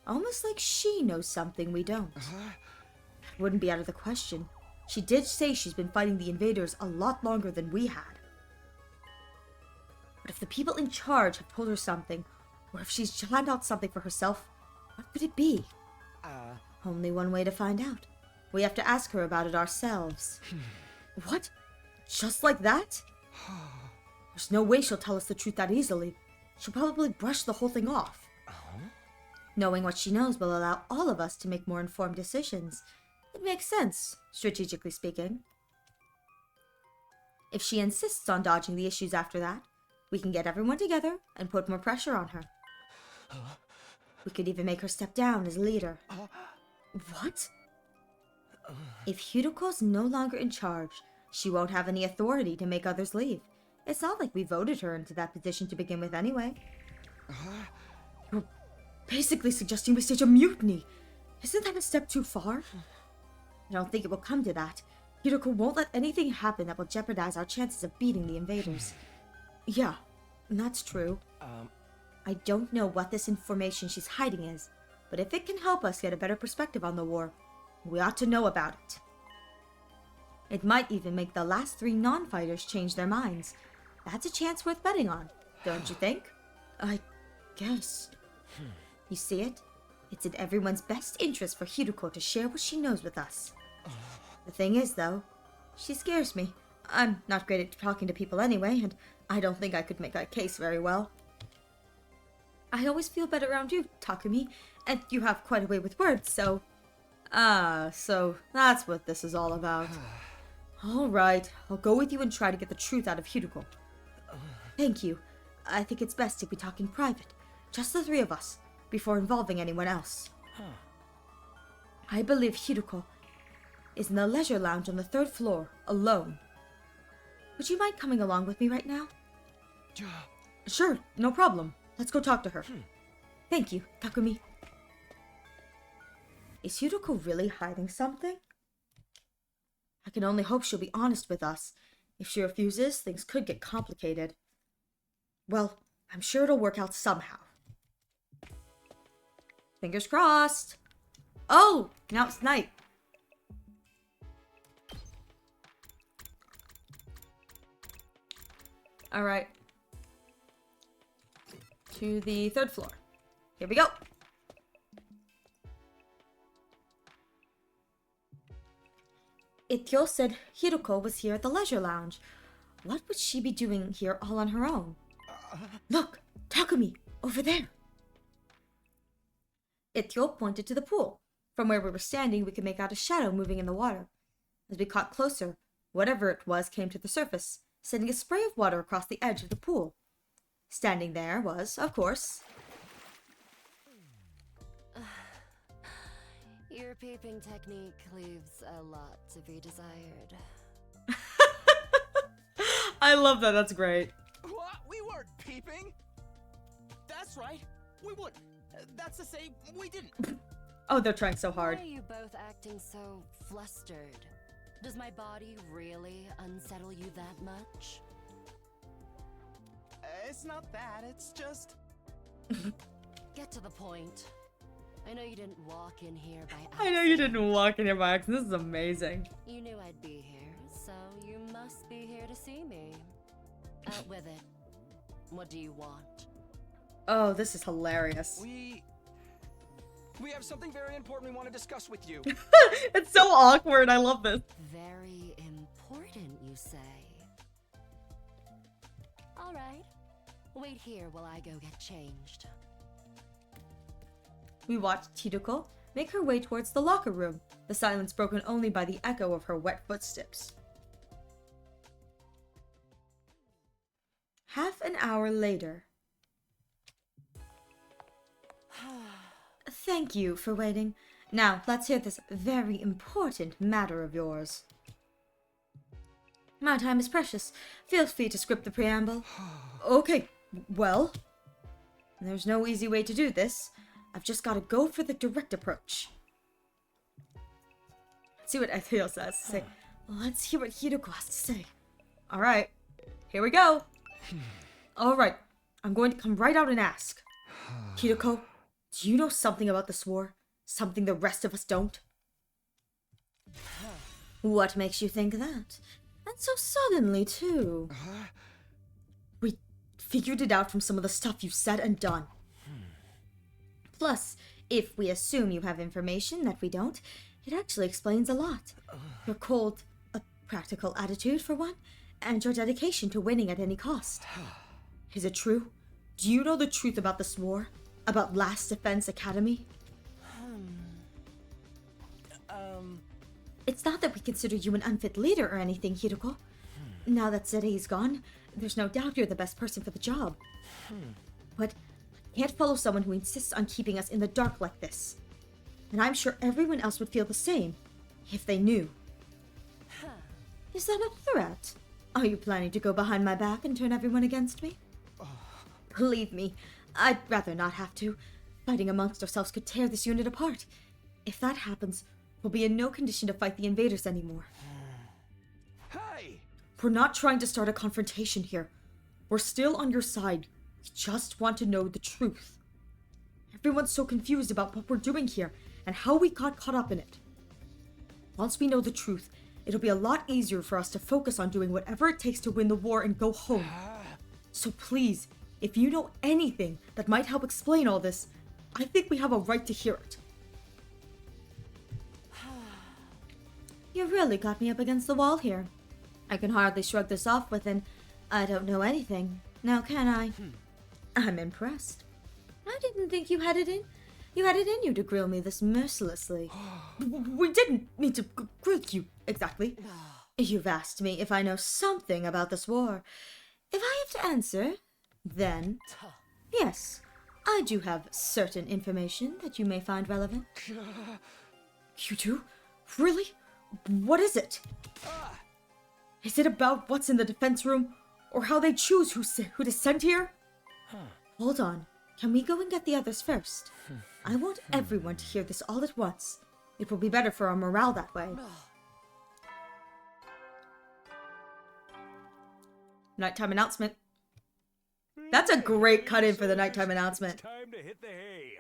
Almost like she knows something we don't. That wouldn't be out of the question. She did say she's been fighting the invaders a lot longer than we had. But if the people in charge have told her something, or if she's planned out something for herself, what could it be? Only one way to find out. We have to ask her about it ourselves. What? Just like that? There's no way she'll tell us the truth that easily. She'll probably brush the whole thing off. Knowing what she knows will allow all of us to make more informed decisions. It makes sense, strategically speaking. If she insists on dodging the issues after that, we can get everyone together and put more pressure on her. We could even make her step down as leader. What? If Hiroko's no longer in charge, she won't have any authority to make others leave. It's not like we voted her into that position to begin with anyway. You're basically suggesting we stage a mutiny. Isn't that a step too far? I don't think it will come to that. Hiroko won't let anything happen that will jeopardize our chances of beating the invaders. Yeah, that's true. I don't know what this information she's hiding is, but if it can help us get a better perspective on the war, we ought to know about it. It might even make the last 3 non-fighters change their minds. That's a chance worth betting on, don't you think? I guess. You see it? It's in everyone's best interest for Hiroko to share what she knows with us. The thing is, though, she scares me. I'm not great at talking to people anyway, and I don't think I could make a case very well. I always feel better around you, Takumi, and you have quite a way with words, so... so that's what this is all about. Alright, I'll go with you and try to get the truth out of Hiroko. Thank you. I think it's best if we talk in private, just the 3 of us, before involving anyone else. I believe Hiroko is in the leisure lounge on the 3rd floor, alone. Would you mind coming along with me right now? Sure, no problem. Let's go talk to her. Thank you, Takumi. Is Hiroko really hiding something? I can only hope she'll be honest with us. If she refuses, things could get complicated. Well, I'm sure it'll work out somehow. Fingers crossed. Oh, now it's night. Alright. To the 3rd floor. Here we go. Ityo said Hiroko was here at the leisure lounge. What would she be doing here all on her own? Look, Takumi, over there. Ityo pointed to the pool. From where we were standing, we could make out a shadow moving in the water. As we caught closer, whatever it was came to the surface, sending a spray of water across the edge of the pool. Standing there was, of course... Your peeping technique leaves a lot to be desired. I love that, that's great. What? We weren't peeping. That's right. We would. That's to say, we didn't. Oh, they're trying so hard. Why are you both acting so flustered? Does my body really unsettle you that much? It's not that. It's just... Get to the point. I know you didn't walk in here by accident. I know you didn't walk in here by accident. This is amazing. You knew I'd be here, so you must be here to see me. Out with it. What do you want? Oh, this is hilarious. We have something very important we want to discuss with you. It's so awkward. I love this. Very important, you say? Alright. Wait here while I go get changed. We watched Chiruko make her way towards the locker room, the silence broken only by the echo of her wet footsteps. Half an hour later. Thank you for waiting. Now, let's hear this very important matter of yours. My time is precious. Feel free to script the preamble. Okay, well, there's no easy way to do this. I've just got to go for the direct approach. Let's see what Ethel says. Say, let's hear what Hiroko has to say. Alright, here we go. Alright, I'm going to come right out and ask. Hiroko, do you know something about this war? Something the rest of us don't? What makes you think that? And so suddenly, too. We figured it out from some of the stuff you've said and done. Plus, if we assume you have information that we don't, it actually explains a lot. Your cold, practical attitude, for one, and your dedication to winning at any cost. Is it true? Do you know the truth about this war? About Last Defense Academy? It's not that we consider you an unfit leader or anything, Hiroko. Now that Zere's gone, there's no doubt you're the best person for the job. But I can't follow someone who insists on keeping us in the dark like this. And I'm sure everyone else would feel the same, if they knew. Is that a threat? Are you planning to go behind my back and turn everyone against me? Believe me, I'd rather not have to. Fighting amongst ourselves could tear this unit apart. If that happens, we'll be in no condition to fight the invaders anymore. Hey! We're not trying to start a confrontation here. We're still on your side. We just want to know the truth. Everyone's so confused about what we're doing here and how we got caught up in it. Once we know the truth, it'll be a lot easier for us to focus on doing whatever it takes to win the war and go home. So please, if you know anything that might help explain all this, I think we have a right to hear it. You really got me up against the wall here. I can hardly shrug this off with an, I don't know anything, now can I? I'm impressed. I didn't think you had it in. You had it in you to grill me this mercilessly. We didn't mean to grill you, exactly. You've asked me if I know something about this war. If I have to answer, then yes, I do have certain information that you may find relevant. You do? Really? What is it? Is it about what's in the defense room? Or how they choose who to send here? Hold on. Can we go and get the others first? I want everyone to hear this all at once. It will be better for our morale that way. Nighttime announcement. That's a great cut-in for the nighttime announcement. It's time to hit the hay.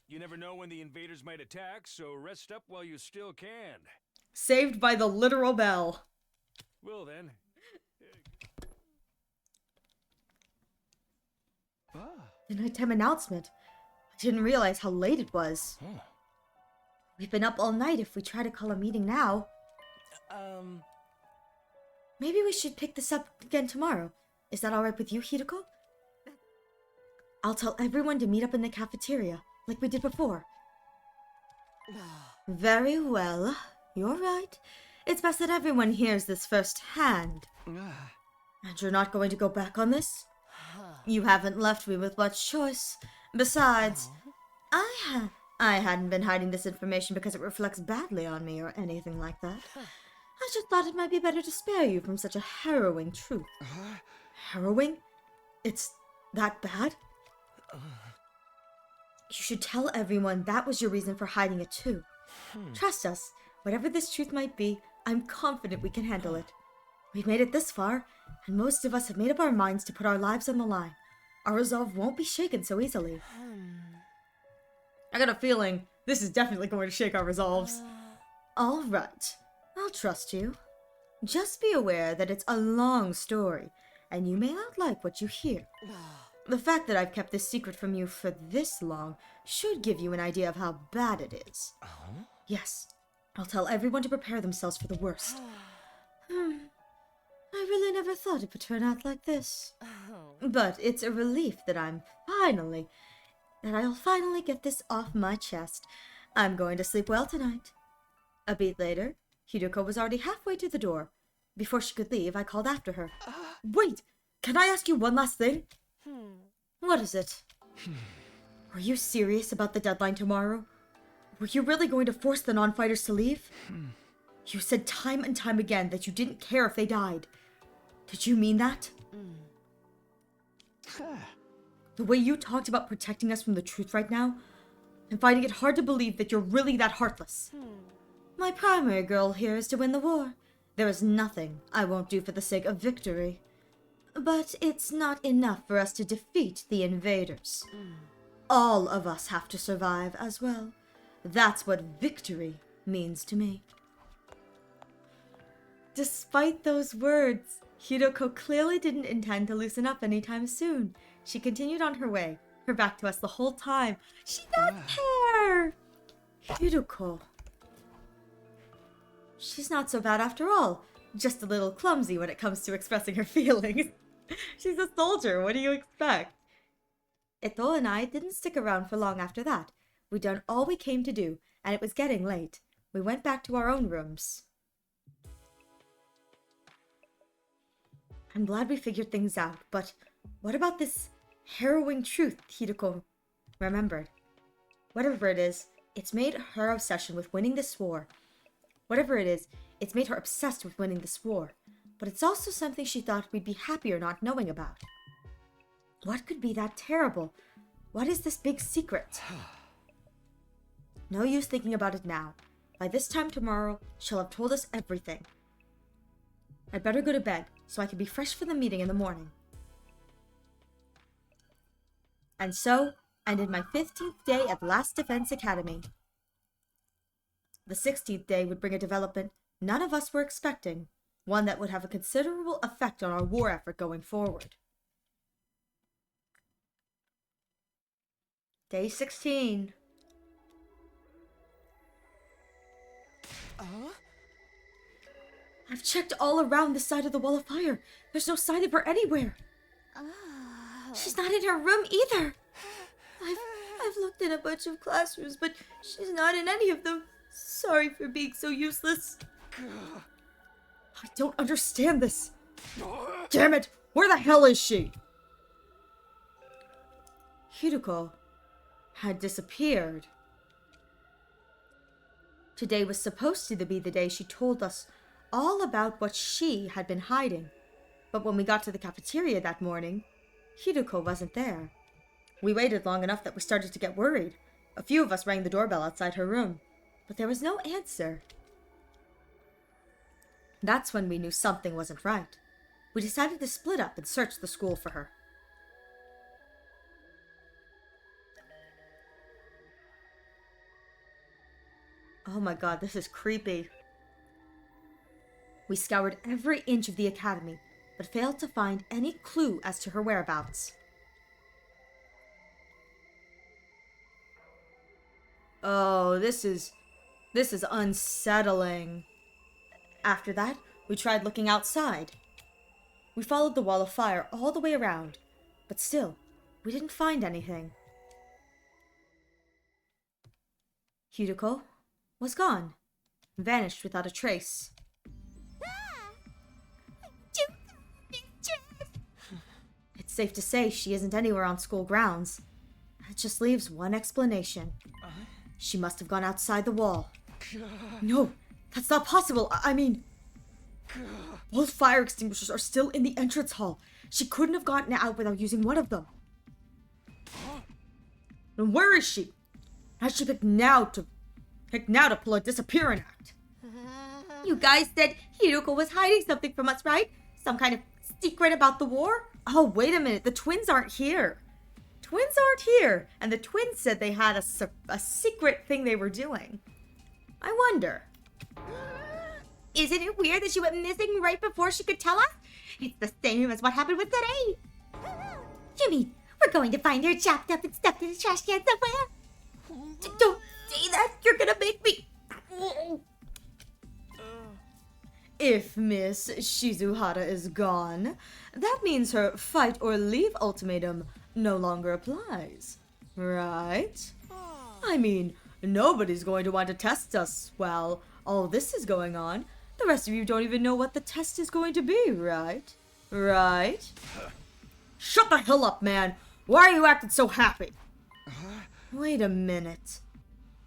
You never know when the invaders might attack, so rest up while you still can. Saved by the literal bell. Well then. The nighttime announcement. I didn't realize how late it was. We've been up all night if we try to call a meeting now. Maybe we should pick this up again tomorrow. Is that alright with you, Hideko? I'll tell everyone to meet up in the cafeteria, like we did before. Very well. You're right. It's best that everyone hears this firsthand. And you're not going to go back on this? You haven't left me with much choice. Besides, I hadn't been hiding this information because it reflects badly on me or anything like that. I just thought it might be better to spare you from such a harrowing truth. Harrowing? It's that bad? You should tell everyone that was your reason for hiding it too. Trust us, whatever this truth might be, I'm confident we can handle it. We've made it this far, and most of us have made up our minds to put our lives on the line. Our resolve won't be shaken so easily. I got a feeling this is definitely going to shake our resolves. All right, I'll trust you. Just be aware that it's a long story, and you may not like what you hear. The fact that I've kept this secret from you for this long should give you an idea of how bad it is. Yes, I'll tell everyone to prepare themselves for the worst. I really never thought it would turn out like this. But it's a relief that I'll finally get this off my chest. I'm going to sleep well tonight. A beat later, Hideko was already halfway to the door. Before she could leave, I called after her. Wait! Can I ask you one last thing? What is it? Are you serious about the deadline tomorrow? Were you really going to force the non-fighters to leave? You said time and time again that you didn't care if they died. Did you mean that? The way you talked about protecting us from the truth right now, I'm finding it hard to believe that you're really that heartless. My primary goal here is to win the war. There is nothing I won't do for the sake of victory. But it's not enough for us to defeat the invaders. All of us have to survive as well. That's what victory means to me. Despite those words, Hideko clearly didn't intend to loosen up anytime soon. She continued on her way, her back to us the whole time. She doesn't care! Hideko. She's not so bad after all. Just a little clumsy when it comes to expressing her feelings. She's a soldier, what do you expect? Ito and I didn't stick around for long after that. We'd done all we came to do, and it was getting late. We went back to our own rooms. I'm glad we figured things out, but what about this harrowing truth Hideko remembered? Whatever it is, it's made her obsession with winning this war. Whatever it is, it's made her obsessed with winning this war. But it's also something she thought we'd be happier not knowing about. What could be that terrible? What is this big secret? No use thinking about it now. By this time tomorrow, she'll have told us everything. I'd better go to bed, so I can be fresh for the meeting in the morning. And so, ended my 15th day at Last Defense Academy. The 16th day would bring a development none of us were expecting, one that would have a considerable effect on our war effort going forward. Day 16. I've checked all around this side of the wall of fire. There's no sign of her anywhere. She's not in her room either. I've looked in a bunch of classrooms, but she's not in any of them. Sorry for being so useless. I don't understand this. Damn it! Where the hell is she? Hideko had disappeared. Today was supposed to be the day she told us all about what she had been hiding. But when we got to the cafeteria that morning, Hiruko wasn't there. We waited long enough that we started to get worried. A few of us rang the doorbell outside her room, but there was no answer. That's when we knew something wasn't right. We decided to split up and search the school for her. Oh my god, this is creepy. We scoured every inch of the academy, but failed to find any clue as to her whereabouts. Oh, this is unsettling. After that, we tried looking outside. We followed the wall of fire all the way around, but still, we didn't find anything. Hiruko was gone, vanished without a trace. It's safe to say she isn't anywhere on school grounds. It just leaves one explanation. She must have gone outside the wall. No, that's not possible. I mean, both fire extinguishers are still in the entrance hall. She couldn't have gotten out without using one of them. And where is she? Has she picked now to pull a disappearing act? You guys said Hiruko was hiding something from us, right? Some kind of secret about the war? Oh, wait a minute. The twins aren't here. Twins aren't here. And the twins said they had a secret thing they were doing. I wonder. Isn't it weird that she went missing right before she could tell us? It's the same as what happened with today. You mean we're going to find her chopped up and stuffed in a trash can somewhere? Don't say that. You're gonna make me... If Miss Shizuhara is gone, that means her fight or leave ultimatum no longer applies, right? I mean, nobody's going to want to test us while all this is going on. The rest of you don't even know what the test is going to be, right? Right? Shut the hell up, man! Why are you acting so happy? Wait a minute.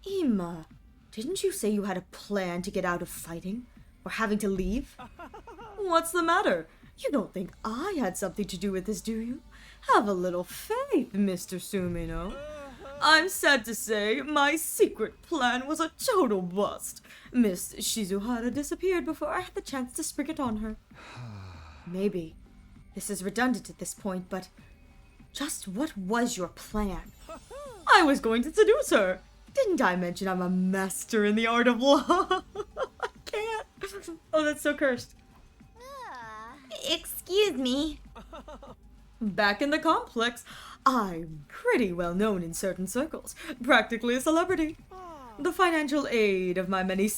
Ima, didn't you say you had a plan to get out of fighting? Or having to leave? What's the matter? You don't think I had something to do with this, do you? Have a little faith, Mr. Sumino. I'm sad to say, my secret plan was a total bust. Miss Shizuhara disappeared before I had the chance to spring it on her. Maybe this is redundant at this point, but just what was your plan? I was going to seduce her. Didn't I mention I'm a master in the art of love? I can't. Oh, that's so cursed. Excuse me. Back in the complex, I'm pretty well known in certain circles, practically a celebrity. The financial aid of my many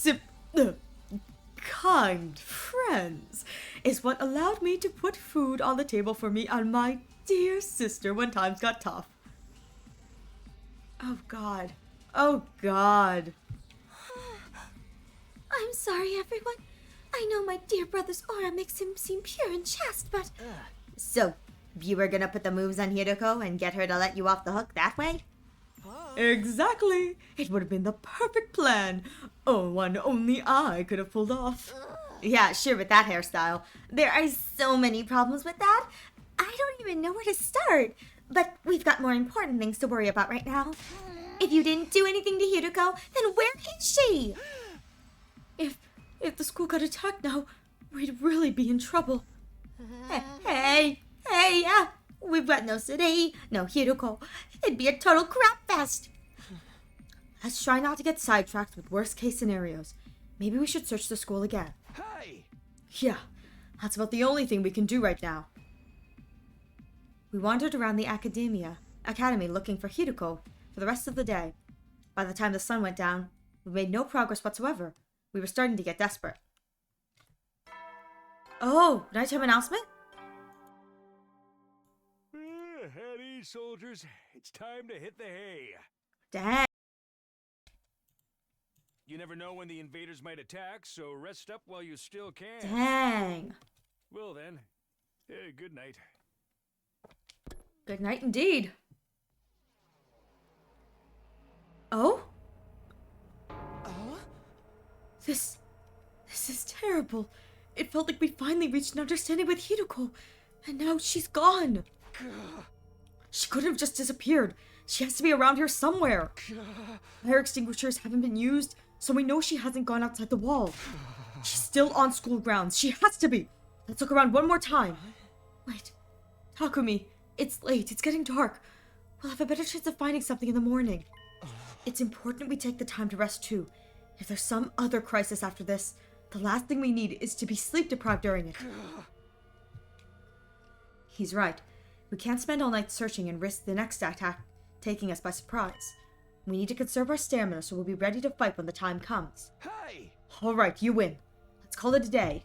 kind friends is what allowed me to put food on the table for me and my dear sister when times got tough. Oh, God. Oh, God. I'm sorry, everyone. I know my dear brother's aura makes him seem pure and chaste, but... So, you were gonna put the moves on Hiruko and get her to let you off the hook that way? Exactly. It would have been the perfect plan. Oh, one only I could have pulled off. Yeah, sure, with that hairstyle. There are so many problems with that. I don't even know where to start. But we've got more important things to worry about right now. If you didn't do anything to Hiruko, then where is she? If the school got attacked now, we'd really be in trouble. Hey, yeah. We've got no Sudei, no Hiruko. It'd be a total crap fest. Let's try not to get sidetracked with worst case scenarios. Maybe we should search the school again. Hey! Yeah, that's about the only thing we can do right now. We wandered around the academy looking for Hiruko for the rest of the day. By the time the sun went down, we made no progress whatsoever. We were starting to get desperate. Oh, nighttime announcement? At ease, soldiers. It's time to hit the hay. Dang. You never know when the invaders might attack, so rest up while you still can. Dang. Well then, good night. Good night indeed. Oh? This is terrible. It felt like we finally reached an understanding with Hiruko, and now she's gone. She couldn't have just disappeared. She has to be around here somewhere. Fire extinguishers haven't been used, so we know she hasn't gone outside the wall. She's still on school grounds. She has to be. Let's look around one more time. Wait. Takumi, it's late. It's getting dark. We'll have a better chance of finding something in the morning. It's important we take the time to rest too. If there's some other crisis after this, the last thing we need is to be sleep deprived during it. He's right. We can't spend all night searching and risk the next attack taking us by surprise. We need to conserve our stamina so we'll be ready to fight when the time comes. Hey! Alright, you win. Let's call it a day.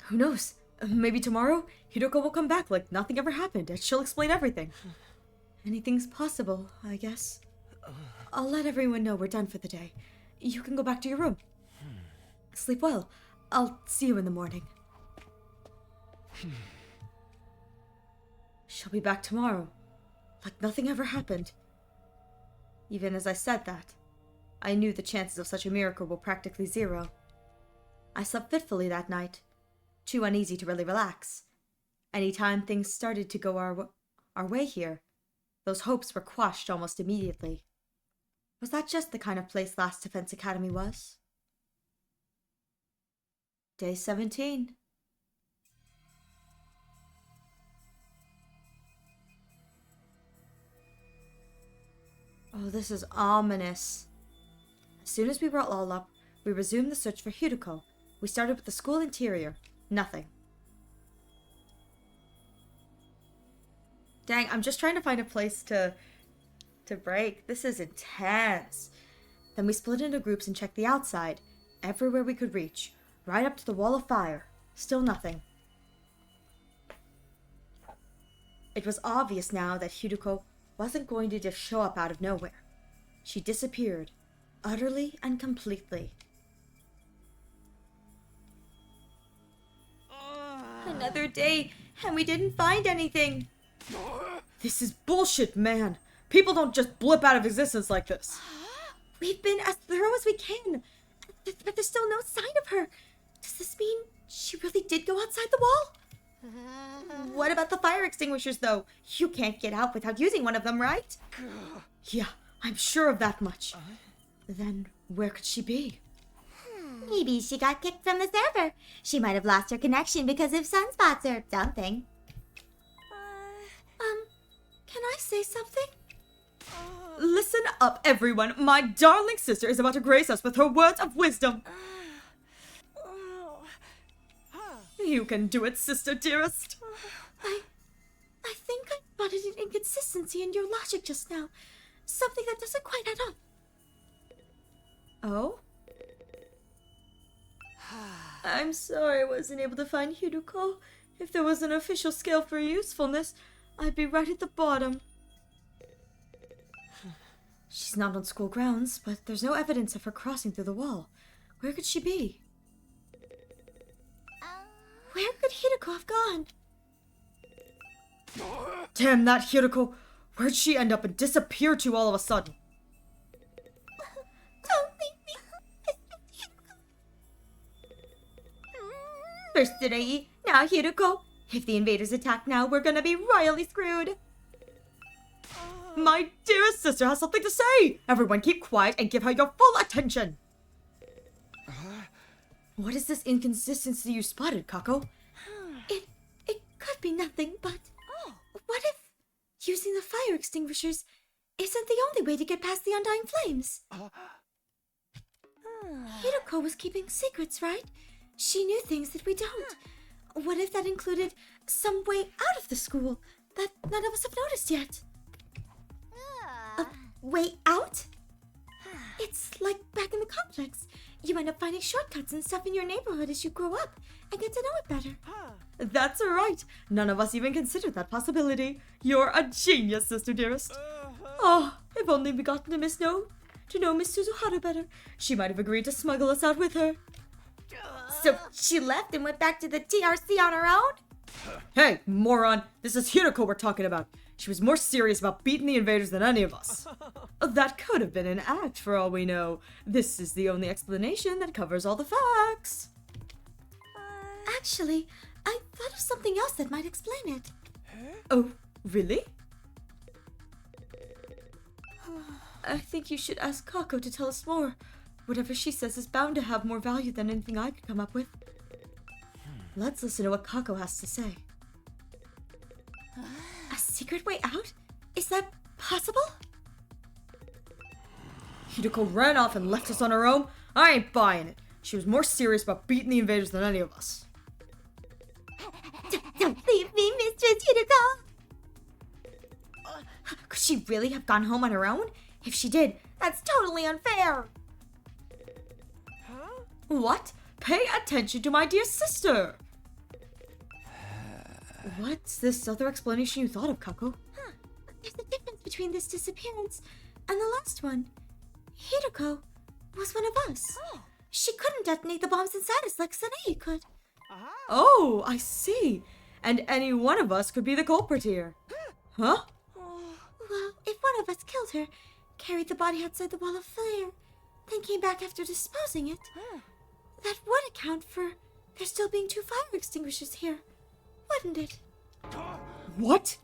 Who knows? Maybe tomorrow, Hiruko will come back like nothing ever happened and she'll explain everything. Anything's possible, I guess. I'll let everyone know we're done for the day. You can go back to your room. Sleep well. I'll see you in the morning. She'll be back tomorrow, like nothing ever happened. Even as I said that, I knew the chances of such a miracle were practically zero. I slept fitfully that night, too uneasy to really relax. Anytime things started to go our way here, those hopes were quashed almost immediately. Was that just the kind of place Last Defense Academy was? Day 17. Oh, this is ominous. As soon as we were all up, we resumed the search for Hiruko. We started with the school interior. Nothing. Dang, I'm just trying to find a place to break. This is intense. Then we split into groups and checked the outside. Everywhere we could reach. Right up to the wall of fire. Still nothing. It was obvious now that Hiruko wasn't going to just show up out of nowhere. She disappeared. Utterly and completely. Another day, and we didn't find anything. This is bullshit, man. People don't just blip out of existence like this. We've been as thorough as we can, but there's still no sign of her. Does this mean she really did go outside the wall? What about the fire extinguishers, though? You can't get out without using one of them, right? Yeah, I'm sure of that much. Then where could she be? Maybe she got kicked from the server. She might have lost her connection because of sunspots or something. Can I say something? Listen up, everyone. My darling sister is about to grace us with her words of wisdom. You can do it, sister dearest. I think I spotted an inconsistency in your logic just now. Something that doesn't quite add up. Oh? I'm sorry I wasn't able to find Hiruko. If there was an official scale for usefulness, I'd be right at the bottom. She's not on school grounds, but there's no evidence of her crossing through the wall. Where could she be? Where could Hiruko have gone? Damn that Hiruko! Where'd she end up and disappear to all of a sudden? Don't leave me. First Tsurei, now Hiruko. If the invaders attack now, we're gonna be royally screwed. My dearest sister has something to say! Everyone keep quiet and give her your full attention! What is this inconsistency you spotted, Kako? It could be nothing, but what if using the fire extinguishers isn't the only way to get past the undying flames? Hiruko was keeping secrets, right? She knew things that we don't. What if that included some way out of the school that none of us have noticed yet? A way out? It's like back in the complex. You end up finding shortcuts and stuff in your neighborhood as you grow up and get to know it better. That's right. None of us even considered that possibility. You're a genius, sister dearest. Oh, if only we gotten to know Miss Suzuharu better. She might have agreed to smuggle us out with her. So she left and went back to the TRC on her own? Hey, moron! This is Hiruko we're talking about. She was more serious about beating the invaders than any of us. That could have been an act, for all we know. This is the only explanation that covers all the facts. Actually, I thought of something else that might explain it. Oh, really? I think you should ask Gaku to tell us more. Whatever she says is bound to have more value than anything I could come up with. Let's listen to what Gaku has to say. A secret way out? Is that possible? Hideko ran off and left us on her own? I ain't buying it. She was more serious about beating the invaders than any of us. Don't leave me, Mistress Hideko! Could she really have gone home on her own? If she did, that's totally unfair! What? Pay attention to my dear sister! What's this other explanation you thought of, Gaku? There's a difference between this disappearance and the last one. Hideko was one of us. She couldn't detonate the bombs inside us like Sanae could. Oh, I see. And any one of us could be the culprit here. Huh? Well, if one of us killed her, carried the body outside the wall of flare, then came back after disposing it, that would account for there still being 2 fire extinguishers here, wouldn't it? What?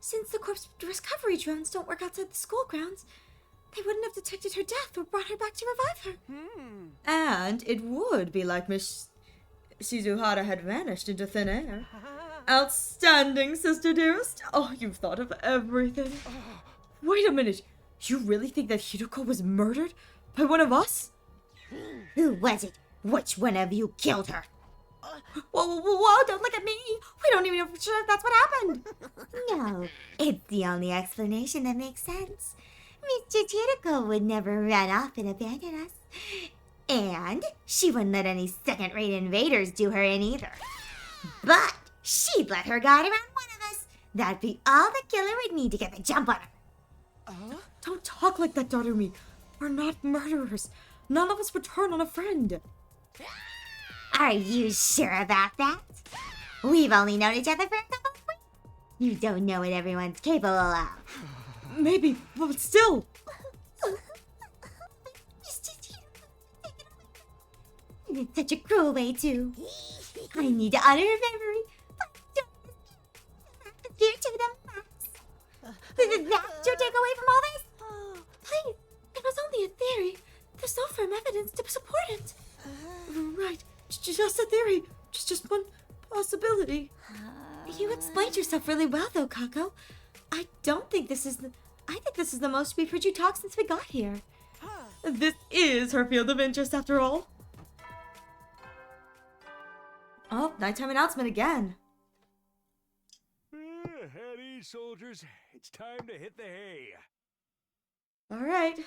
Since the corpse recovery drones don't work outside the school grounds, they wouldn't have detected her death or brought her back to revive her. And it would be like Miss Shizuhara had vanished into thin air. Outstanding, sister dearest. Oh, you've thought of everything. Wait a minute. You really think that Hideko was murdered by one of us? Who was it? Which one of you killed her? Whoa, don't look at me! We don't even know for sure if that's what happened! No, it's the only explanation that makes sense. Mr. Hideko would never run off and abandon us. And she wouldn't let any second-rate invaders do her in either. But she'd let her guide around one of us. That'd be all the killer would need to get the jump on her. Don't talk like that, Darumi. We're not murderers. None of us would turn on a friend. Are you sure about that? We've only known each other for a couple of weeks. You don't know what everyone's capable of. Maybe, but still. It's such a cruel way, too. I need to honor her memory. Here to the max. That's your takeaway from all this? Please, it was only a theory. There's no firm evidence to support it. Right, just a theory. Just one possibility. You explained yourself really well, though, Kako. I think this is the most we've heard you talk since we got here. This is her field of interest, after all. Oh, nighttime announcement again. At ease, soldiers. It's time to hit the hay. All right.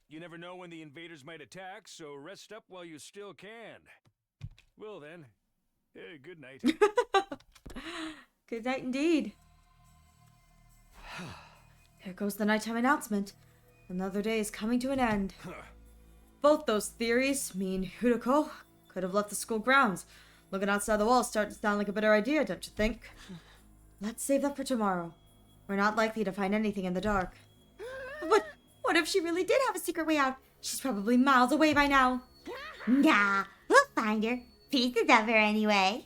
You never know when the invaders might attack, so rest up while you still can. Well then, good night. Good night indeed. Here goes the nighttime announcement. Another day is coming to an end. Both those theories mean Hideko could have left the school grounds. Looking outside the walls starting to sound like a better idea, don't you think? Let's save that for tomorrow. We're not likely to find anything in the dark. But what if she really did have a secret way out? She's probably miles away by now. Nah, we'll find her. Pieces of her anyway.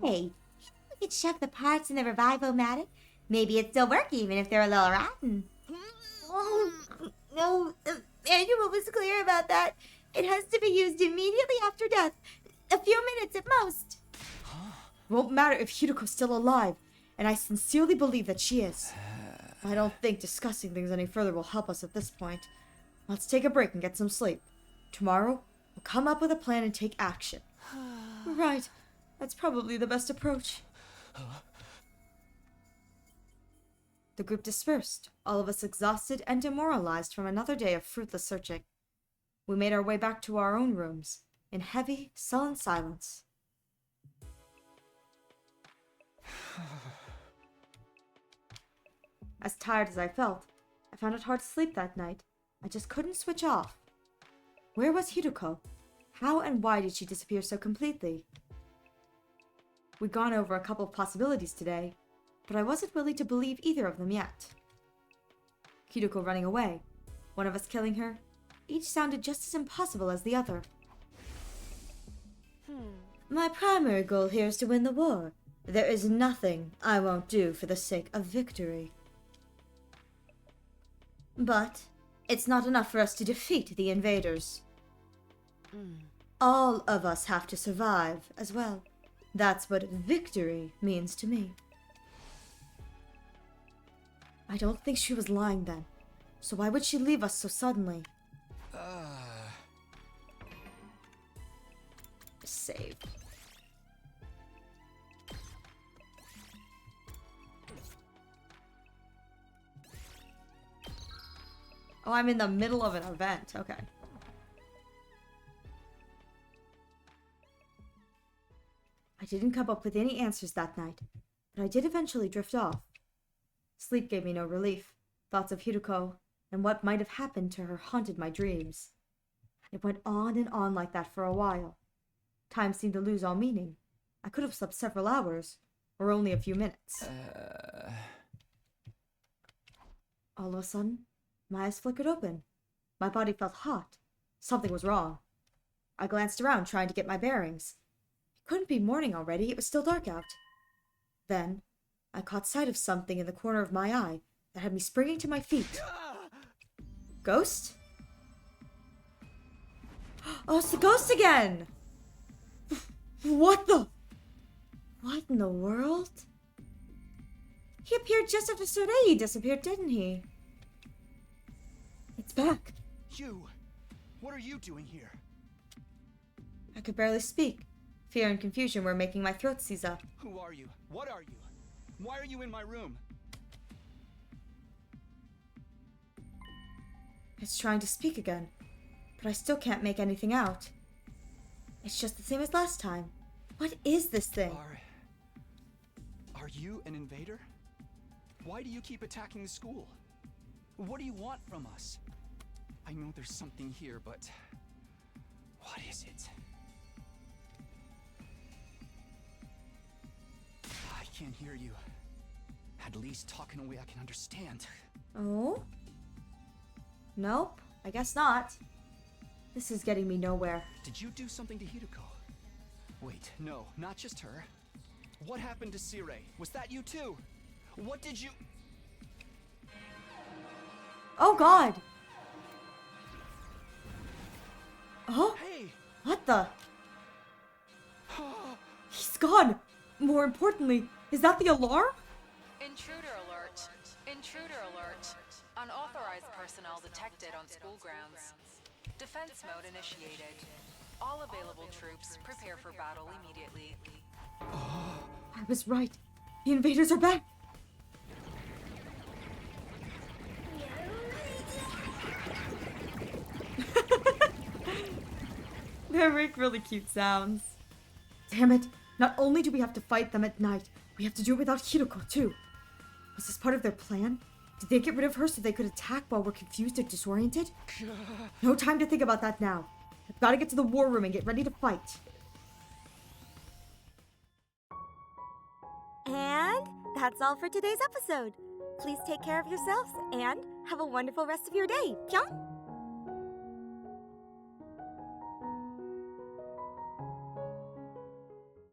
Hey, we could shove the parts in the revive-o-matic. Maybe it'd still work even if they're a little rotten. Oh, no, the manual was clear about that. It has to be used immediately after death. A few minutes at most. Won't matter if Hideko's still alive, and I sincerely believe that she is. I don't think discussing things any further will help us at this point. Let's take a break and get some sleep. Tomorrow, we'll come up with a plan and take action. Right. That's probably the best approach. The group dispersed, all of us exhausted and demoralized from another day of fruitless searching. We made our way back to our own rooms, in heavy, sullen silence. As tired as I felt, I found it hard to sleep that night. I just couldn't switch off. Where was Hideko? How and why did she disappear so completely? We'd gone over a couple of possibilities today. but I wasn't willing to believe either of them yet. Hiruko running away, one of us killing her, each sounded just as impossible as the other. My primary goal here is to win the war. There is nothing I won't do for the sake of victory. But it's not enough for us to defeat the invaders. All of us have to survive as well. That's what victory means to me. I don't think she was lying then. So why would she leave us so suddenly? Save. Oh, I'm in the middle of an event. Okay. I didn't come up with any answers that night, but I did eventually drift off. Sleep gave me no relief. Thoughts of Hiruko and what might have happened to her haunted my dreams. It went on and on like that for a while. Time seemed to lose all meaning. I could have slept several hours, or only a few minutes. All of a sudden, my eyes flickered open. My body felt hot. Something was wrong. I glanced around trying to get my bearings. It couldn't be morning already, it was still dark out. Then, I caught sight of something in the corner of my eye that had me springing to my feet. Ghost? Oh, it's the ghost again! What in the world? He appeared just after Sorei disappeared, didn't he? It's back. You! What are you doing here? I could barely speak. Fear and confusion were making my throat seize up. Who are you? What are you? Why are you in my room? It's trying to speak again, but I still can't make anything out. It's just the same as last time. What is this thing? Are you an invader? Why do you keep attacking the school? What do you want from us? I know there's something here, but what is it? I can't hear you. At least talk in a way I can understand. Oh? Nope, I guess not. This is getting me nowhere. Did you do something to Hiruko? Wait, no, not just her. What happened to Sirei? Was that you too? What did you... Oh god! Oh? Hey! What the? He's gone! More importantly, is that the alarm? Intruder alert. Intruder alert. Unauthorized personnel detected on school grounds. Defense mode initiated. All available troops prepare for battle immediately. I was right. The invaders are back. They make really cute sounds. Damn it. Not only do we have to fight them at night, we have to do it without Hiruko too. Was this part of their plan? Did they get rid of her so they could attack while we're confused and disoriented? No time to think about that now. I've got to get to the war room and get ready to fight. And that's all for today's episode. Please take care of yourselves and have a wonderful rest of your day. Pyong!